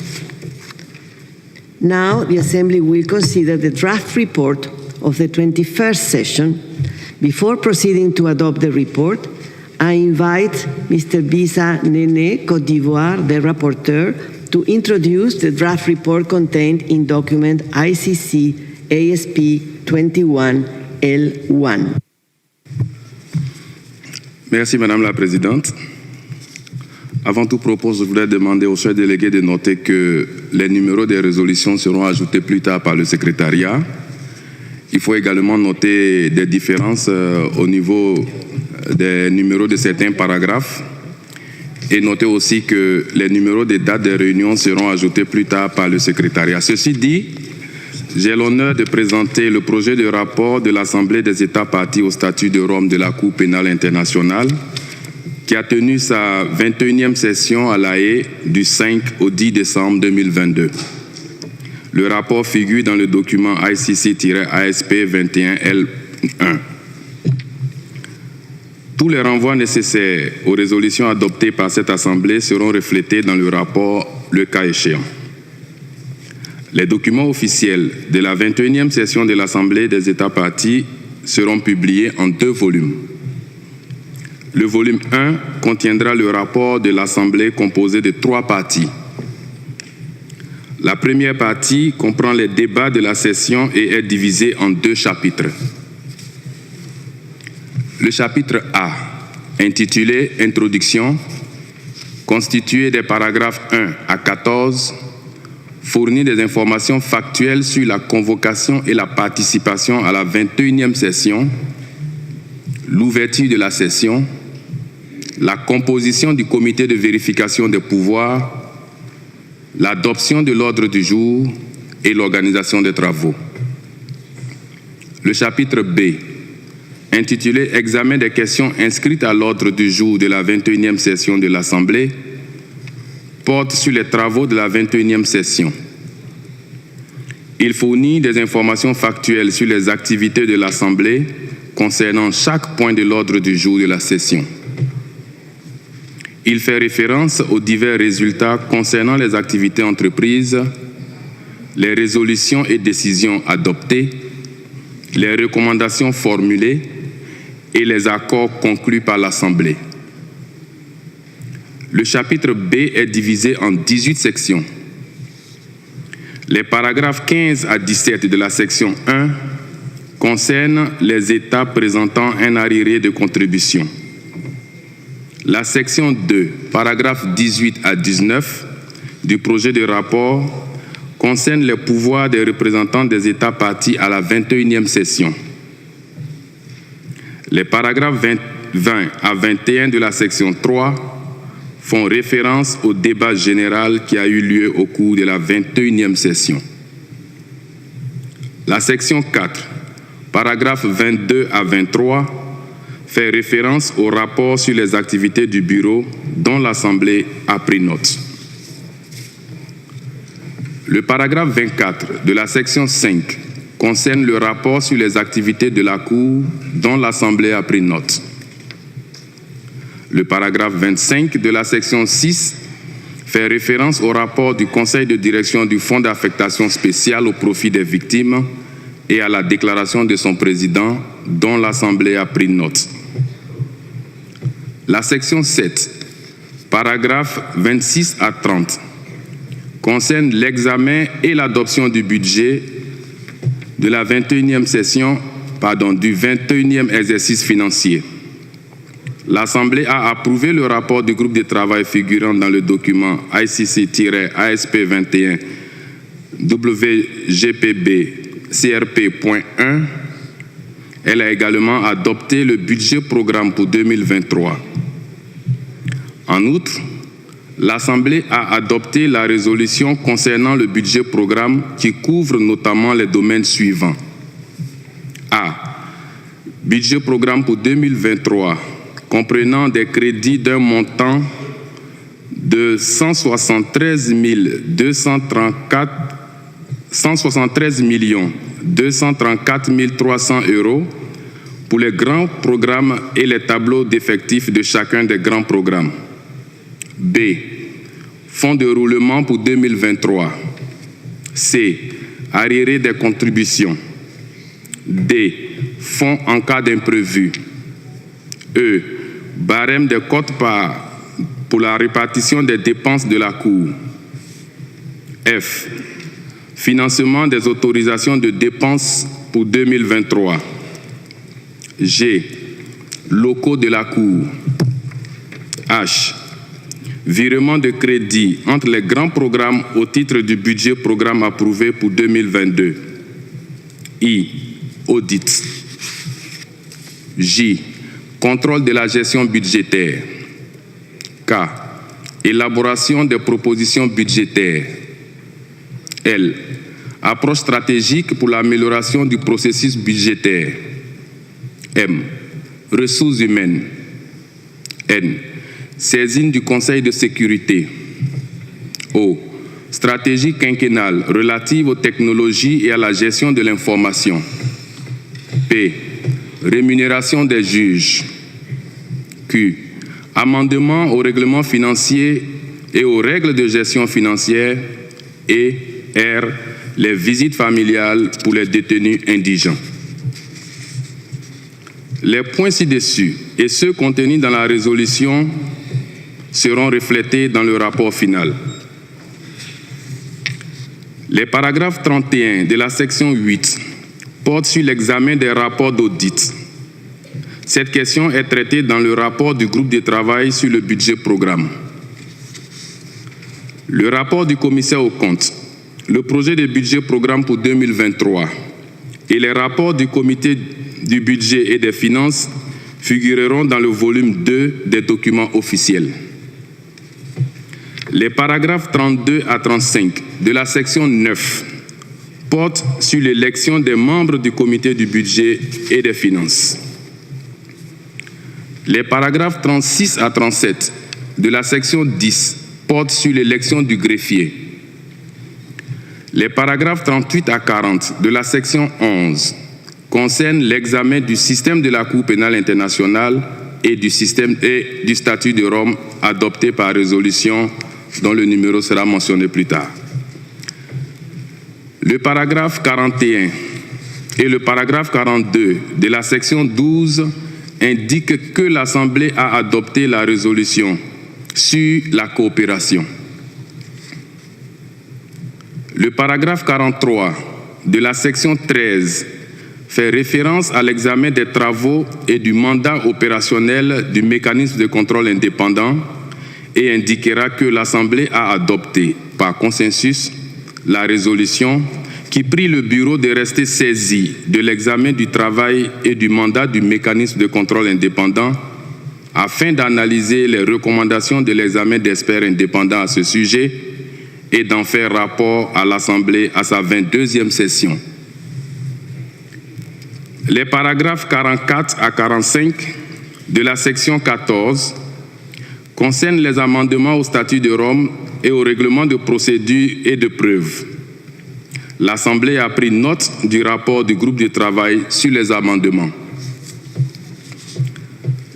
Now the Assembly will consider the draft report of the 21st session. Before proceeding to adopt the report, I invite Mr. Bisa Nene, Côte d'Ivoire, the rapporteur, to introduce the draft report contained in document ICC ASP21L1. Merci Madame la Présidente. Avant tout propos, je voudrais demander aux chers délégués de noter que les numéros des résolutions seront ajoutés plus tard par le secrétariat. Il faut également noter des différences au niveau des numéros de certains paragraphes et noter aussi que les numéros des dates des réunions seront ajoutés plus tard par le secrétariat. Ceci dit, j'ai l'honneur de présenter le projet de rapport de l'Assemblée des États partis au statut de Rome de la Cour pénale internationale qui a tenu sa 21e session à La Haye du 5 au 10 décembre 2022. Le rapport figure dans le document ICC-ASP21L1. Tous les renvois nécessaires aux résolutions adoptées par cette Assemblée seront reflétés dans le rapport, le cas échéant. Les documents officiels de la 21e session de l'Assemblée des États partis seront publiés en 2 volumes. Le volume 1 contiendra le rapport de l'Assemblée composé de 3 parties. La première partie comprend les débats de la session et est divisée en 2 chapitres. Le chapitre A, intitulé « Introduction », constitué des paragraphes 1 à 14, fournit des informations factuelles sur la convocation et la participation à la 21e session, l'ouverture de la session, la composition du comité de vérification des pouvoirs, l'adoption de l'ordre du jour et l'organisation des travaux. Le chapitre B, intitulé « Examen des questions inscrites à l'ordre du jour de la 21e session de l'Assemblée », porte sur les travaux de la 21e session. Il fournit des informations factuelles sur les activités de l'Assemblée concernant chaque point de l'ordre du jour de la session. Il fait référence aux divers résultats concernant les activités entreprises, les résolutions et décisions adoptées, les recommandations formulées et les accords conclus par l'Assemblée. Le chapitre B est divisé en 18 sections. Les paragraphes 15 à 17 de la section 1 concernent les États présentant un arriéré de contribution. La section 2, paragraphes 18 à 19 du projet de rapport concerne les pouvoirs des représentants des États partis à la 21e session. Les paragraphes 20 à 21 de la section 3 font référence au débat général qui a eu lieu au cours de la 21e session. La section 4 Paragraphes 22 à 23 fait référence au rapport sur les activités du bureau dont l'Assemblée a pris note. Le paragraphe 24 de la section 5 concerne le rapport sur les activités de la Cour dont l'Assemblée a pris note. Le paragraphe 25 de la section 6 fait référence au rapport du Conseil de direction du Fonds d'affectation spéciale au profit des victimes et à la déclaration de son président dont l'Assemblée a pris note. La section 7, paragraphes 26 à 30, concerne l'examen et l'adoption du budget de la 21e du 21e exercice financier. L'Assemblée a approuvé le rapport du groupe de travail figurant dans le document ICC-ASP21 WGPB CRP.1. Elle a également adopté le budget programme pour 2023. En outre, l'Assemblée a adopté la résolution concernant le budget programme qui couvre notamment les domaines suivants. A. Budget programme pour 2023, comprenant des crédits d'un montant de 173 234 300 € pour les grands programmes et les tableaux d'effectifs de chacun des grands programmes. B. Fonds de roulement pour 2023. C. Arriéré des contributions. D. Fonds en cas d'imprévu. E. Barème des quotes-parts pour la répartition des dépenses de la Cour. F. Financement des autorisations de dépenses pour 2023. G. Locaux de la Cour. H. Virement de crédit entre les grands programmes au titre du budget programme approuvé pour 2022. I. Audit. J. Contrôle de la gestion budgétaire. K. Élaboration des propositions budgétaires. L. Approche stratégique pour l'amélioration du processus budgétaire. M. Ressources humaines. N. Saisine du Conseil de sécurité. O. Stratégie quinquennale relative aux technologies et à la gestion de l'information. P. Rémunération des juges. Q. Amendement au règlement financier et aux règles de gestion financière. Et R. Les visites familiales pour les détenus indigents. Les points ci-dessus et ceux contenus dans la résolution seront reflétés dans le rapport final. Les paragraphes 31 de la section 8 portent sur l'examen des rapports d'audit. Cette question est traitée dans le rapport du groupe de travail sur le budget programme. Le rapport du commissaire aux comptes, le projet de budget programme pour 2023 et les rapports du comité du budget et des finances figureront dans le volume 2 des documents officiels. Les paragraphes 32 à 35 de la section 9 portent sur l'élection des membres du comité du budget et des finances. Les paragraphes 36 à 37 de la section 10 portent sur l'élection du greffier. Les paragraphes 38 à 40 de la section 11 concernent l'examen du système de la Cour pénale internationale et du statut de Rome adopté par résolution dont le numéro sera mentionné plus tard. Le paragraphe 41 et le paragraphe 42 de la section 12 indiquent que l'Assemblée a adopté la résolution sur la coopération. Le paragraphe 43 de la section 13 fait référence à l'examen des travaux et du mandat opérationnel du mécanisme de contrôle indépendant et indiquera que l'Assemblée a adopté par consensus la résolution qui prie le bureau de rester saisi de l'examen du travail et du mandat du mécanisme de contrôle indépendant afin d'analyser les recommandations de l'examen d'experts indépendants à ce sujet et d'en faire rapport à l'Assemblée à sa 22e session. Les paragraphes 44 à 45 de la section 14 concernent les amendements au statut de Rome et au règlement de procédure et de preuve. L'Assemblée a pris note du rapport du groupe de travail sur les amendements.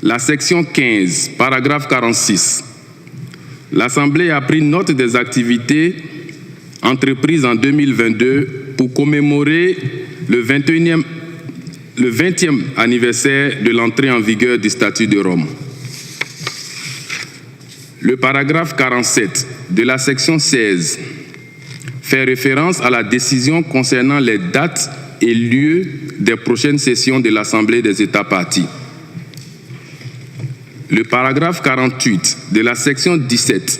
La section 15, paragraphe 46. L'Assemblée a pris note des activités entreprises en 2022 pour commémorer le 20e anniversaire de l'entrée en vigueur du statut de Rome. Le paragraphe 47 de la section 16 fait référence à la décision concernant les dates et lieux des prochaines sessions de l'Assemblée des États parties. Le paragraphe 48 de la section 17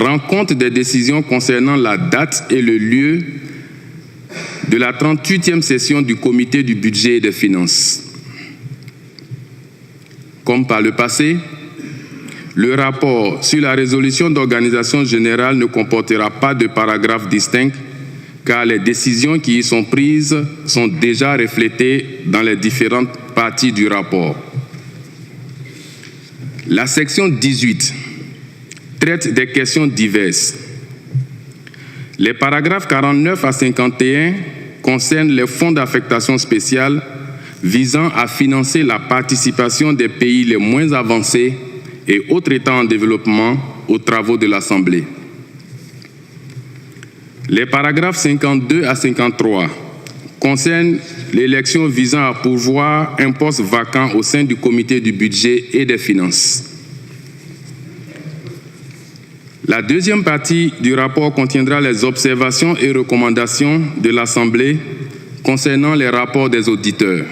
rend compte des décisions concernant la date et le lieu de la 38e session du Comité du budget et des finances. Comme par le passé, le rapport sur la résolution d'organisation générale ne comportera pas de paragraphe distinct car les décisions qui y sont prises sont déjà reflétées dans les différentes parties du rapport. La section 18 traite des questions diverses. Les paragraphes 49 à 51 concernent les fonds d'affectation spéciale visant à financer la participation des pays les moins avancés et autres États en développement aux travaux de l'Assemblée. Les paragraphes 52 à 53 concernent l'élection visant à pourvoir un poste vacant au sein du Comité du budget et des finances. La deuxième partie du rapport contiendra les observations et recommandations de l'Assemblée concernant les rapports des auditeurs,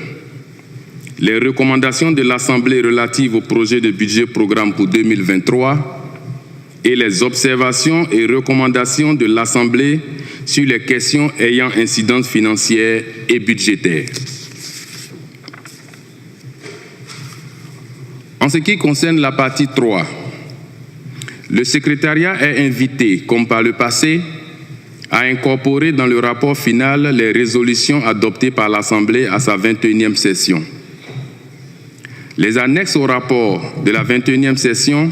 les recommandations de l'Assemblée relatives au projet de budget programme pour 2023 et les observations et recommandations de l'Assemblée sur les questions ayant incidence financière et budgétaire. En ce qui concerne la partie 3, le secrétariat est invité, comme par le passé, à incorporer dans le rapport final les résolutions adoptées par l'Assemblée à sa 21e session. Les annexes au rapport de la 21e session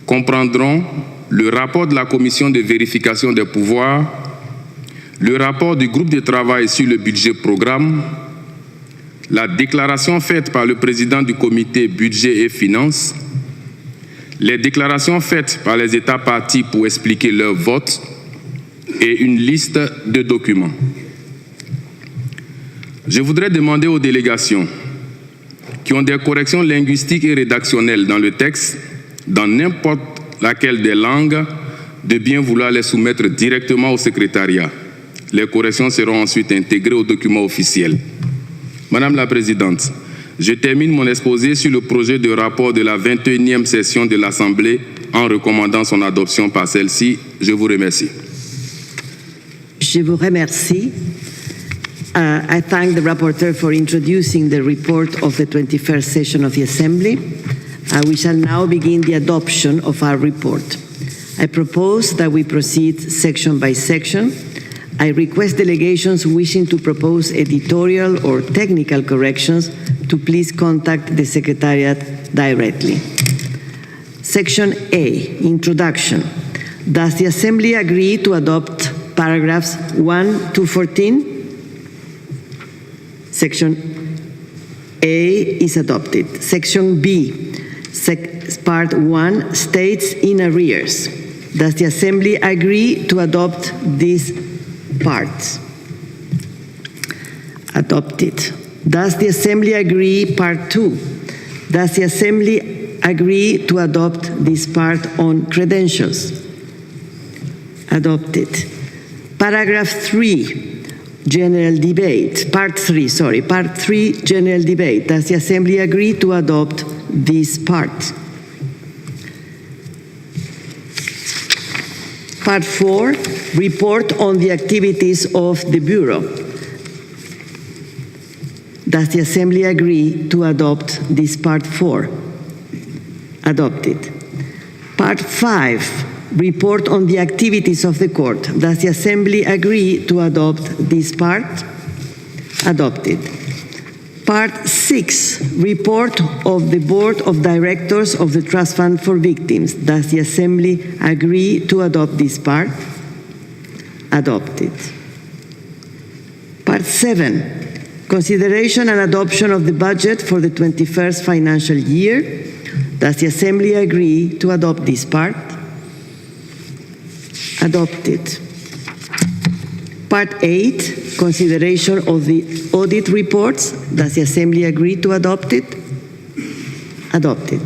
comprendront le rapport de la Commission de vérification des pouvoirs, le rapport du groupe de travail sur le budget programme, la déclaration faite par le président du comité budget et finances, les déclarations faites par les États parties pour expliquer leur vote et une liste de documents. Je voudrais demander aux délégations qui ont des corrections linguistiques et rédactionnelles dans le texte, dans n'importe laquelle des langues, de bien vouloir les soumettre directement au secrétariat. Les corrections seront ensuite intégrées au document officiel. Madame la Présidente, je termine mon exposé sur le projet de rapport de la 21e session de l'Assemblée en recommandant son adoption par celle-ci. Je vous remercie. Je vous remercie. I thank the rapporteur for introducing the report of the 21st session of the Assembly. We shall now begin the adoption of our report. I propose that we proceed section by section. I request delegations wishing to propose editorial or technical corrections to please contact the Secretariat directly. Section A, Introduction. Does the Assembly agree to adopt paragraphs 1 to 14? Section A is adopted. Section B, Part 1 states in arrears. Does the Assembly agree to adopt these parts? Adopted. Does the Assembly agree, Part 2? Does the Assembly agree to adopt this part on credentials? Adopted. Paragraph 3, general debate. Part 3, general debate. Does the Assembly agree to adopt this part? Part 4, report on the activities of the Bureau. Does the Assembly agree to adopt this Part 4? Adopted. Part 5, report on the activities of the Court. Does the Assembly agree to adopt this part? Adopted. Part 6, report of the Board of Directors of the Trust Fund for Victims. Does the Assembly agree to adopt this part? Adopted. Part 7, consideration and adoption of the budget for the 21st financial year. Does the Assembly agree to adopt this part? Adopted. Part 8, consideration of the audit reports. Does the Assembly agree to adopt it? Adopted.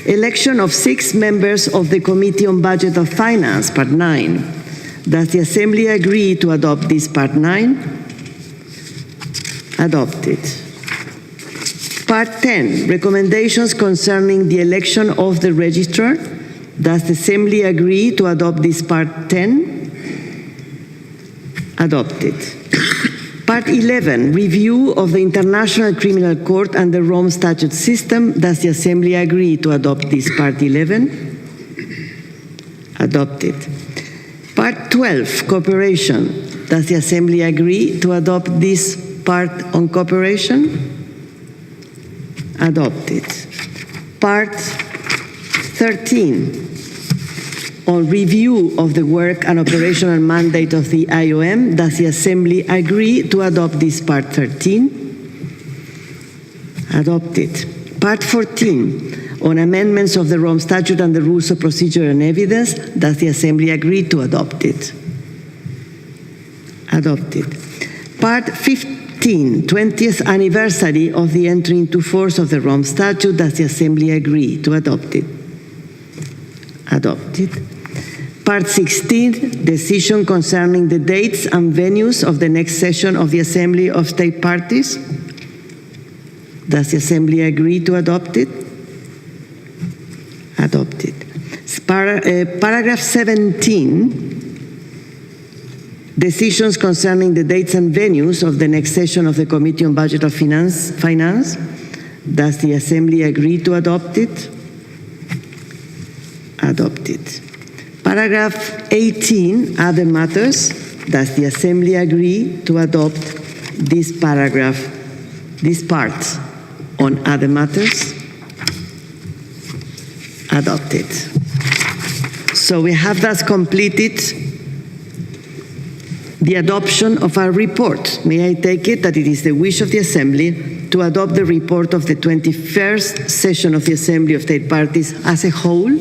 Election of 6 members of the Committee on Budget of Finance, Part 9. Does the Assembly agree to adopt this Part 9? Adopted. Part 10, recommendations concerning the election of the registrar. Does the Assembly agree to adopt this Part 10? Adopted. Part 11, review of the International Criminal Court and the Rome Statute system. Does the Assembly agree to adopt this Part 11? Adopted. Part 12, cooperation. Does the Assembly agree to adopt this part on cooperation? Adopted. Part 13, on review of the work and operational mandate of the IOM. Does the Assembly agree to adopt this Part 13? Adopted. Part 14, on amendments of the Rome Statute and the Rules of Procedure and Evidence. Does the Assembly agree to adopt it? Adopted. Part 15, 20th anniversary of the entry into force of the Rome Statute. Does the Assembly agree to adopt it? Adopted. Part 16, decision concerning the dates and venues of the next session of the Assembly of State Parties. Does the Assembly agree to adopt it? Adopted. Paragraph 17, decisions concerning the dates and venues of the next session of the Committee on Budget of Finance. Does the Assembly agree to adopt it? Adopted. Paragraph 18, other matters. Does the Assembly agree to adopt this paragraph, this part on other matters? Adopted. So we have thus completed the adoption of our report. May I take it that it is the wish of the Assembly to adopt the report of the 21st session of the Assembly of State Parties as a whole?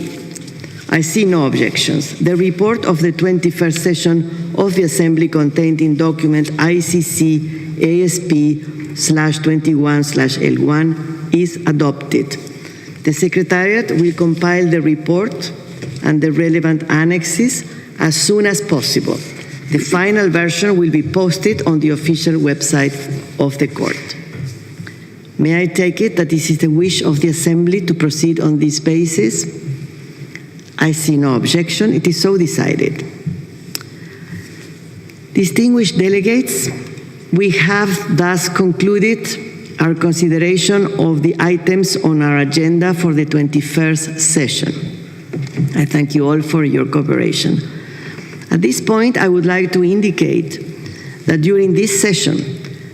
I see no objections. The report of the 21st session of the Assembly contained in document ICC ASP21/L1 is adopted. The Secretariat will compile the report and the relevant annexes as soon as possible. The final version will be posted on the official website of the Court. May I take it that this is the wish of the Assembly to proceed on this basis? I see no objection. It is so decided. Distinguished delegates, we have thus concluded our consideration of the items on our agenda for the 21st session. I thank you all for your cooperation. At this point, I would like to indicate that during this session,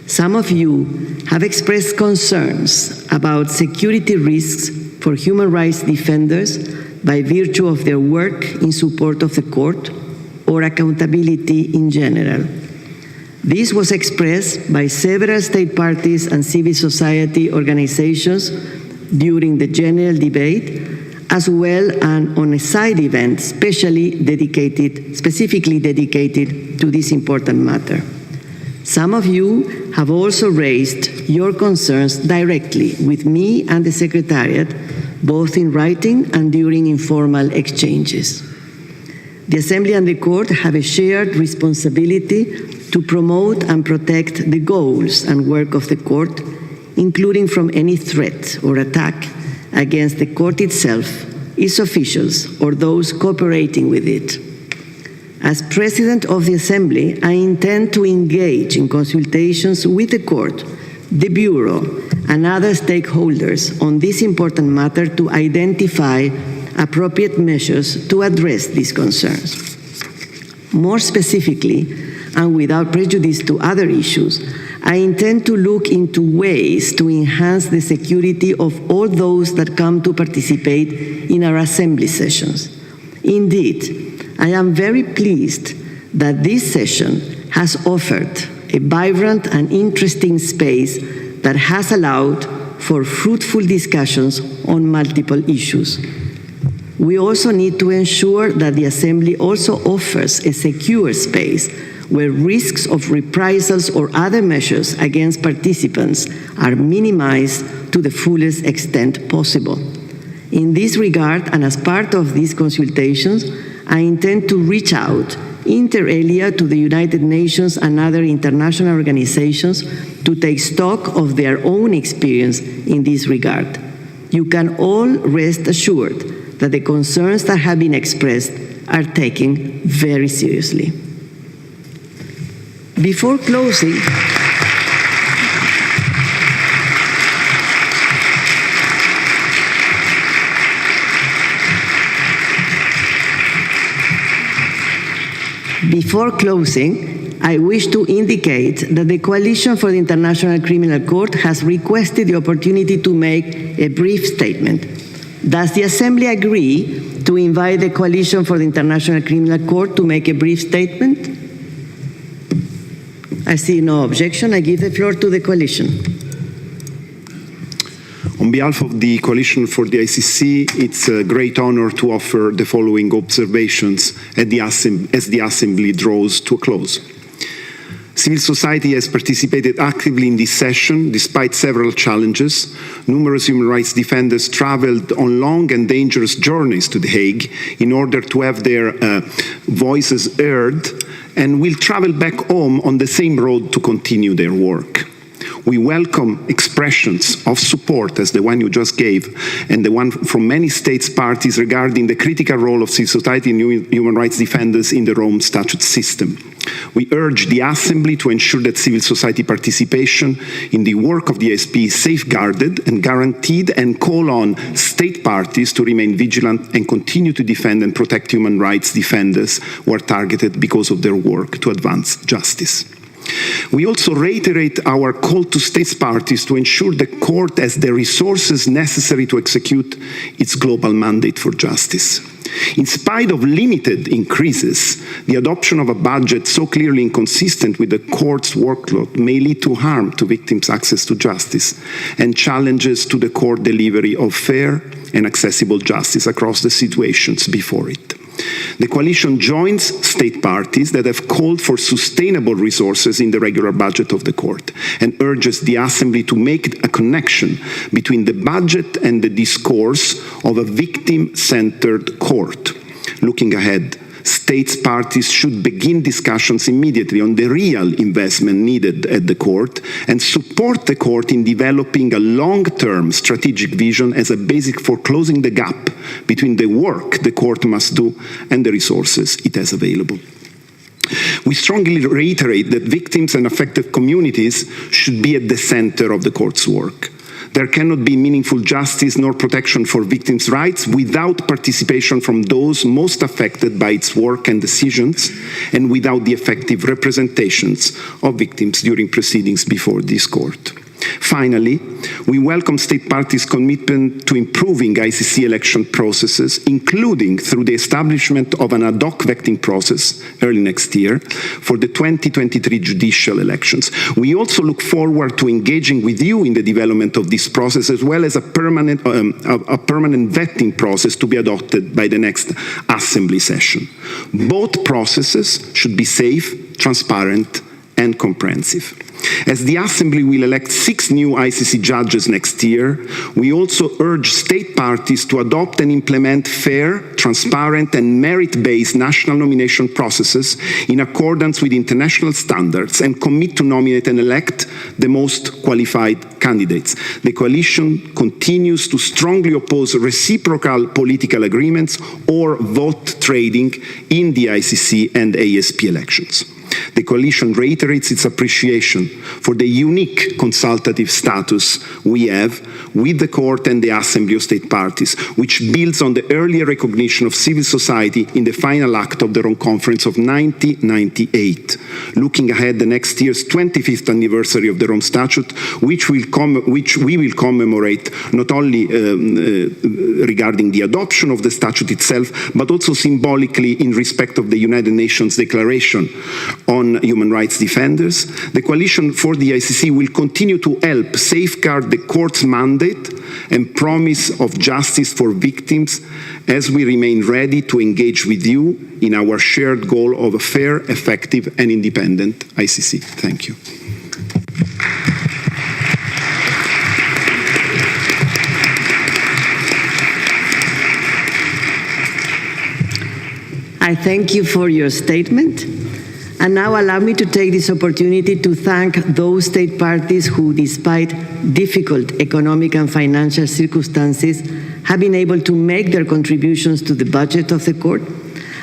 some of you have expressed concerns about security risks for human rights defenders by virtue of their work in support of the court or accountability in general. This was expressed by several state parties and civil society organizations during the general debate, as well as on a side event specifically dedicated to this important matter. Some of you have also raised your concerns directly with me and the Secretariat, both in writing and during informal exchanges. The Assembly and the Court have a shared responsibility to promote and protect the goals and work of the Court, including from any threat or attack against the Court itself, its officials, or those cooperating with it. As President of the Assembly, I intend to engage in consultations with the Court, the Bureau, and other stakeholders on this important matter to identify appropriate measures to address these concerns. More specifically, and without prejudice to other issues, I intend to look into ways to enhance the security of all those that come to participate in our assembly sessions. Indeed, I am very pleased that this session has offered a vibrant and interesting space that has allowed for fruitful discussions on multiple issues. We also need to ensure that the Assembly also offers a secure space where risks of reprisals or other measures against participants are minimized to the fullest extent possible. In this regard, and as part of these consultations, I intend to reach out inter alia to the United Nations and other international organizations to take stock of their own experience in this regard. You can all rest assured that the concerns that have been expressed are taken very seriously. Before closing, I wish to indicate that the Coalition for the International Criminal Court has requested the opportunity to make a brief statement. Does the Assembly agree to invite the Coalition for the International Criminal Court to make a brief statement? I see no objection. I give the floor to the Coalition. On behalf of the Coalition for the ICC, it's a great honor to offer the following observations as the Assembly draws to a close. Civil society has participated actively in this session despite several challenges. Numerous human rights defenders traveled on long and dangerous journeys to The Hague in order to have their voices heard, and will travel back home on the same road to continue their work. We welcome expressions of support as the one you just gave and the one from many states parties regarding the critical role of civil society and human rights defenders in the Rome Statute system. We urge the Assembly to ensure that civil society participation in the work of the ASP is safeguarded and guaranteed, and call on state parties to remain vigilant and continue to defend and protect human rights defenders who are targeted because of their work to advance justice. We also reiterate our call to states parties to ensure the court has the resources necessary to execute its global mandate for justice. In spite of limited increases, the adoption of a budget so clearly inconsistent with the court's workload may lead to harm to victims' access to justice and challenges to the court delivery of fair and accessible justice across the situations before it. The coalition joins state parties that have called for sustainable resources in the regular budget of the court and urges the Assembly to make a connection between the budget and the discourse of a victim-centered court. Looking ahead, states parties should begin discussions immediately on the real investment needed at the court and support the court in developing a long-term strategic vision as a basic for closing the gap between the work the court must do and the resources it has available. We strongly reiterate that victims and affected communities should be at the center of the court's work. There cannot be meaningful justice nor protection for victims' rights without participation from those most affected by its work and decisions, and without the effective representations of victims during proceedings before this court. Finally, we welcome state parties' commitment to improving ICC election processes, including through the establishment of an ad hoc vetting process early next year for the 2023 judicial elections. We also look forward to engaging with you in the development of this process, as well as a permanent vetting process to be adopted by the next Assembly session. Both processes should be safe, transparent, and comprehensive. As the Assembly will elect 6 new ICC judges next year, we also urge state parties to adopt and implement fair, transparent, and merit-based national nomination processes in accordance with international standards and commit to nominate and elect the most qualified candidates. The coalition continues to strongly oppose reciprocal political agreements or vote trading in the ICC and ASP elections. The coalition reiterates its appreciation for the unique consultative status we have with the Court and the Assembly of State Parties, which builds on the earlier recognition of civil society in the final act of the Rome Conference of 1998. Looking ahead, the next year's 25th anniversary of the Rome Statute, which we will commemorate not only regarding the adoption of the statute itself, but also symbolically in respect of the United Nations Declaration on Human Rights Defenders. The Coalition for the ICC will continue to help safeguard the Court's mandate and promise of justice for victims as we remain ready to engage with you in our shared goal of a fair, effective, and independent ICC. Thank you. I thank you for your statement. And now allow me to take this opportunity to thank those state parties who, despite difficult economic and financial circumstances, have been able to make their contributions to the budget of the Court.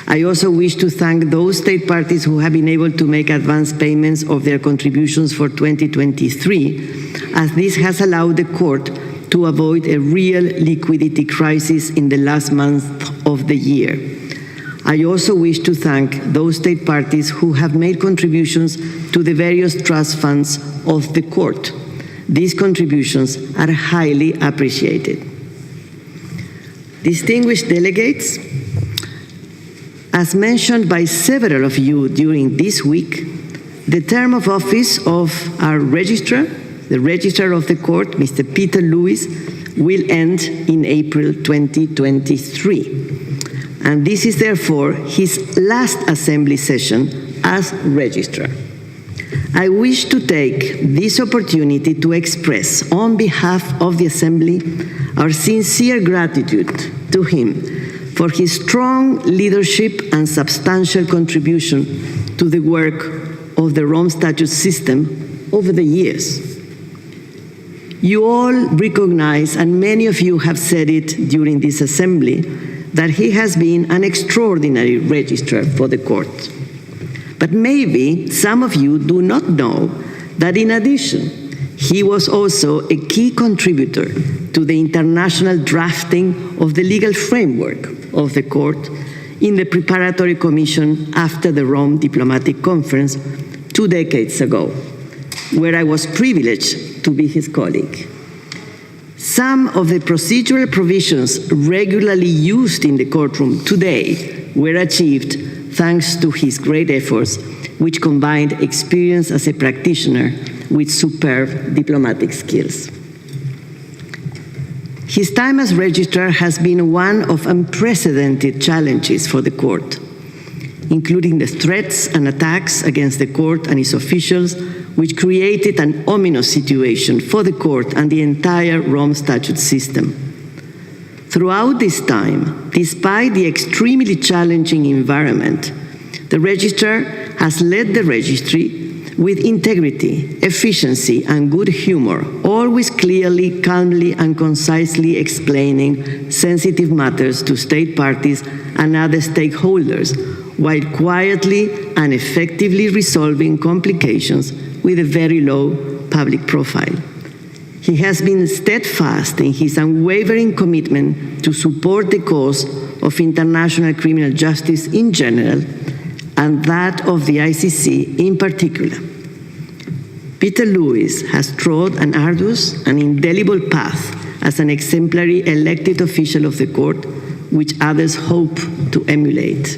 I also wish to thank those state parties who have been able to make advance payments of their contributions for 2023, as this has allowed the Court to avoid a real liquidity crisis in the last month of the year. I also wish to thank those state parties who have made contributions to the various trust funds of the Court. These contributions are highly appreciated. Distinguished delegates, as mentioned by several of you during this week, the term of office of our registrar, the registrar of the Court, Mr. Peter Lewis, will end in April 2023. And this is therefore his last assembly session as registrar. I wish to take this opportunity to express on behalf of the Assembly our sincere gratitude to him for his strong leadership and substantial contribution to the work of the Rome Statute system over the years. You all recognize, and many of you have said it during this Assembly, that he has been an extraordinary registrar for the Court. But maybe some of you do not know that in addition, he was also a key contributor to the international drafting of the legal framework of the Court in the preparatory commission after the Rome Diplomatic Conference 2 decades ago, where I was privileged to be his colleague. Some of the procedural provisions regularly used in the courtroom today were achieved thanks to his great efforts, which combined experience as a practitioner with superb diplomatic skills. His time as registrar has been one of unprecedented challenges for the Court, including the threats and attacks against the Court and its officials, which created an ominous situation for the Court and the entire Rome Statute system. Throughout this time, despite the extremely challenging environment, the registrar has led the registry with integrity, efficiency, and good humor, always clearly, calmly, and concisely explaining sensitive matters to state parties and other stakeholders, while quietly and effectively resolving complications with a very low public profile. He has been steadfast in his unwavering commitment to support the cause of international criminal justice in general and that of the ICC in particular. Peter Lewis has trod an arduous and indelible path as an exemplary elected official of the Court, which others hope to emulate.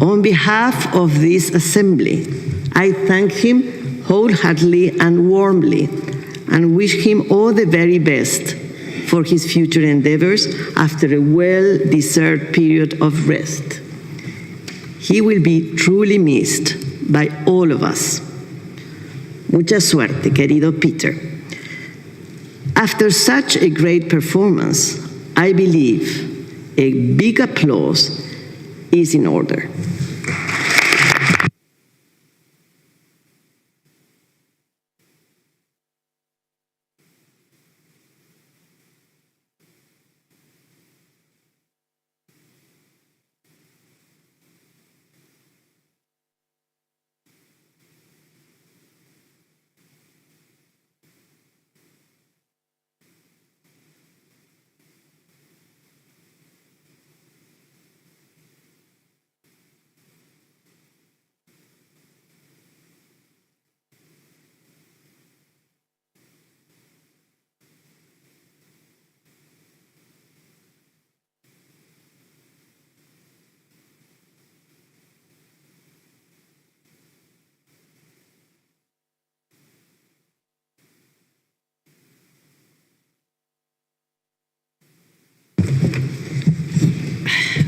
On behalf of this Assembly, I thank him wholeheartedly and warmly and wish him all the very best for his future endeavors after a well-deserved period of rest. He will be truly missed by all of us. Mucha suerte, querido Peter. After such a great performance, I believe a big applause is in order.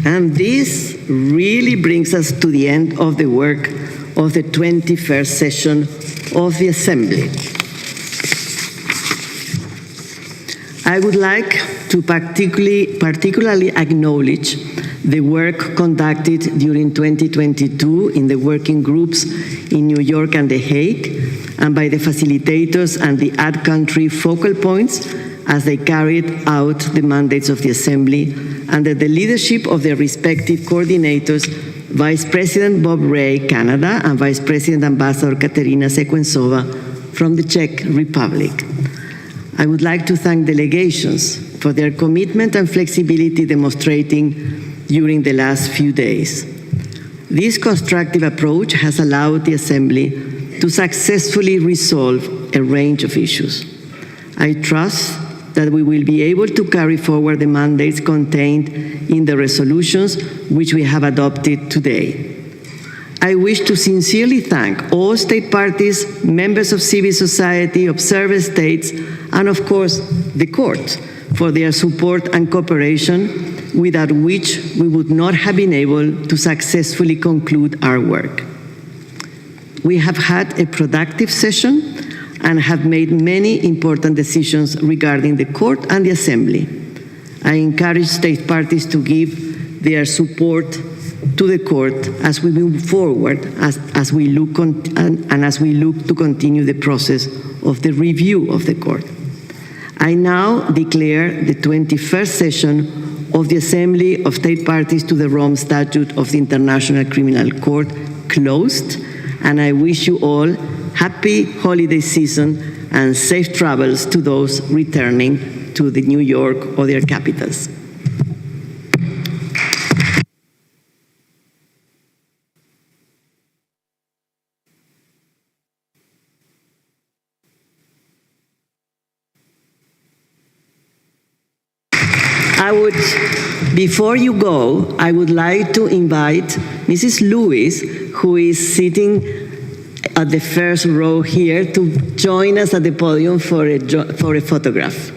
And this really brings us to the end of the work of the 21st session of the Assembly. I would like to particularly acknowledge the work conducted during 2022 in the working groups in New York and The Hague, and by the facilitators and the ad-country focal points as they carried out the mandates of the Assembly under the leadership of their respective coordinators, Vice President Bob Ray, Canada, and Vice President Ambassador Katerina Sekwensova from the Czech Republic. I would like to thank delegations for their commitment and flexibility demonstrating during the last few days. This constructive approach has allowed the Assembly to successfully resolve a range of issues. I trust that we will be able to carry forward the mandates contained in the resolutions which we have adopted today. I wish to sincerely thank all state parties, members of civil society, observer states, and of course, the court for their support and cooperation, without which we would not have been able to successfully conclude our work. We have had a productive session and have made many important decisions regarding the court and the Assembly. I encourage state parties to give their support to the court as we move forward, as we look to continue the process of the review of the court. I now declare the 21st session of the Assembly of State Parties to the Rome Statute of the International Criminal Court closed, and I wish you all happy holiday season and safe travels to those returning to the New York or their capitals. Before you go, I would like to invite Mrs. Lewis, who is sitting at the first row here, to join us at the podium for a photograph.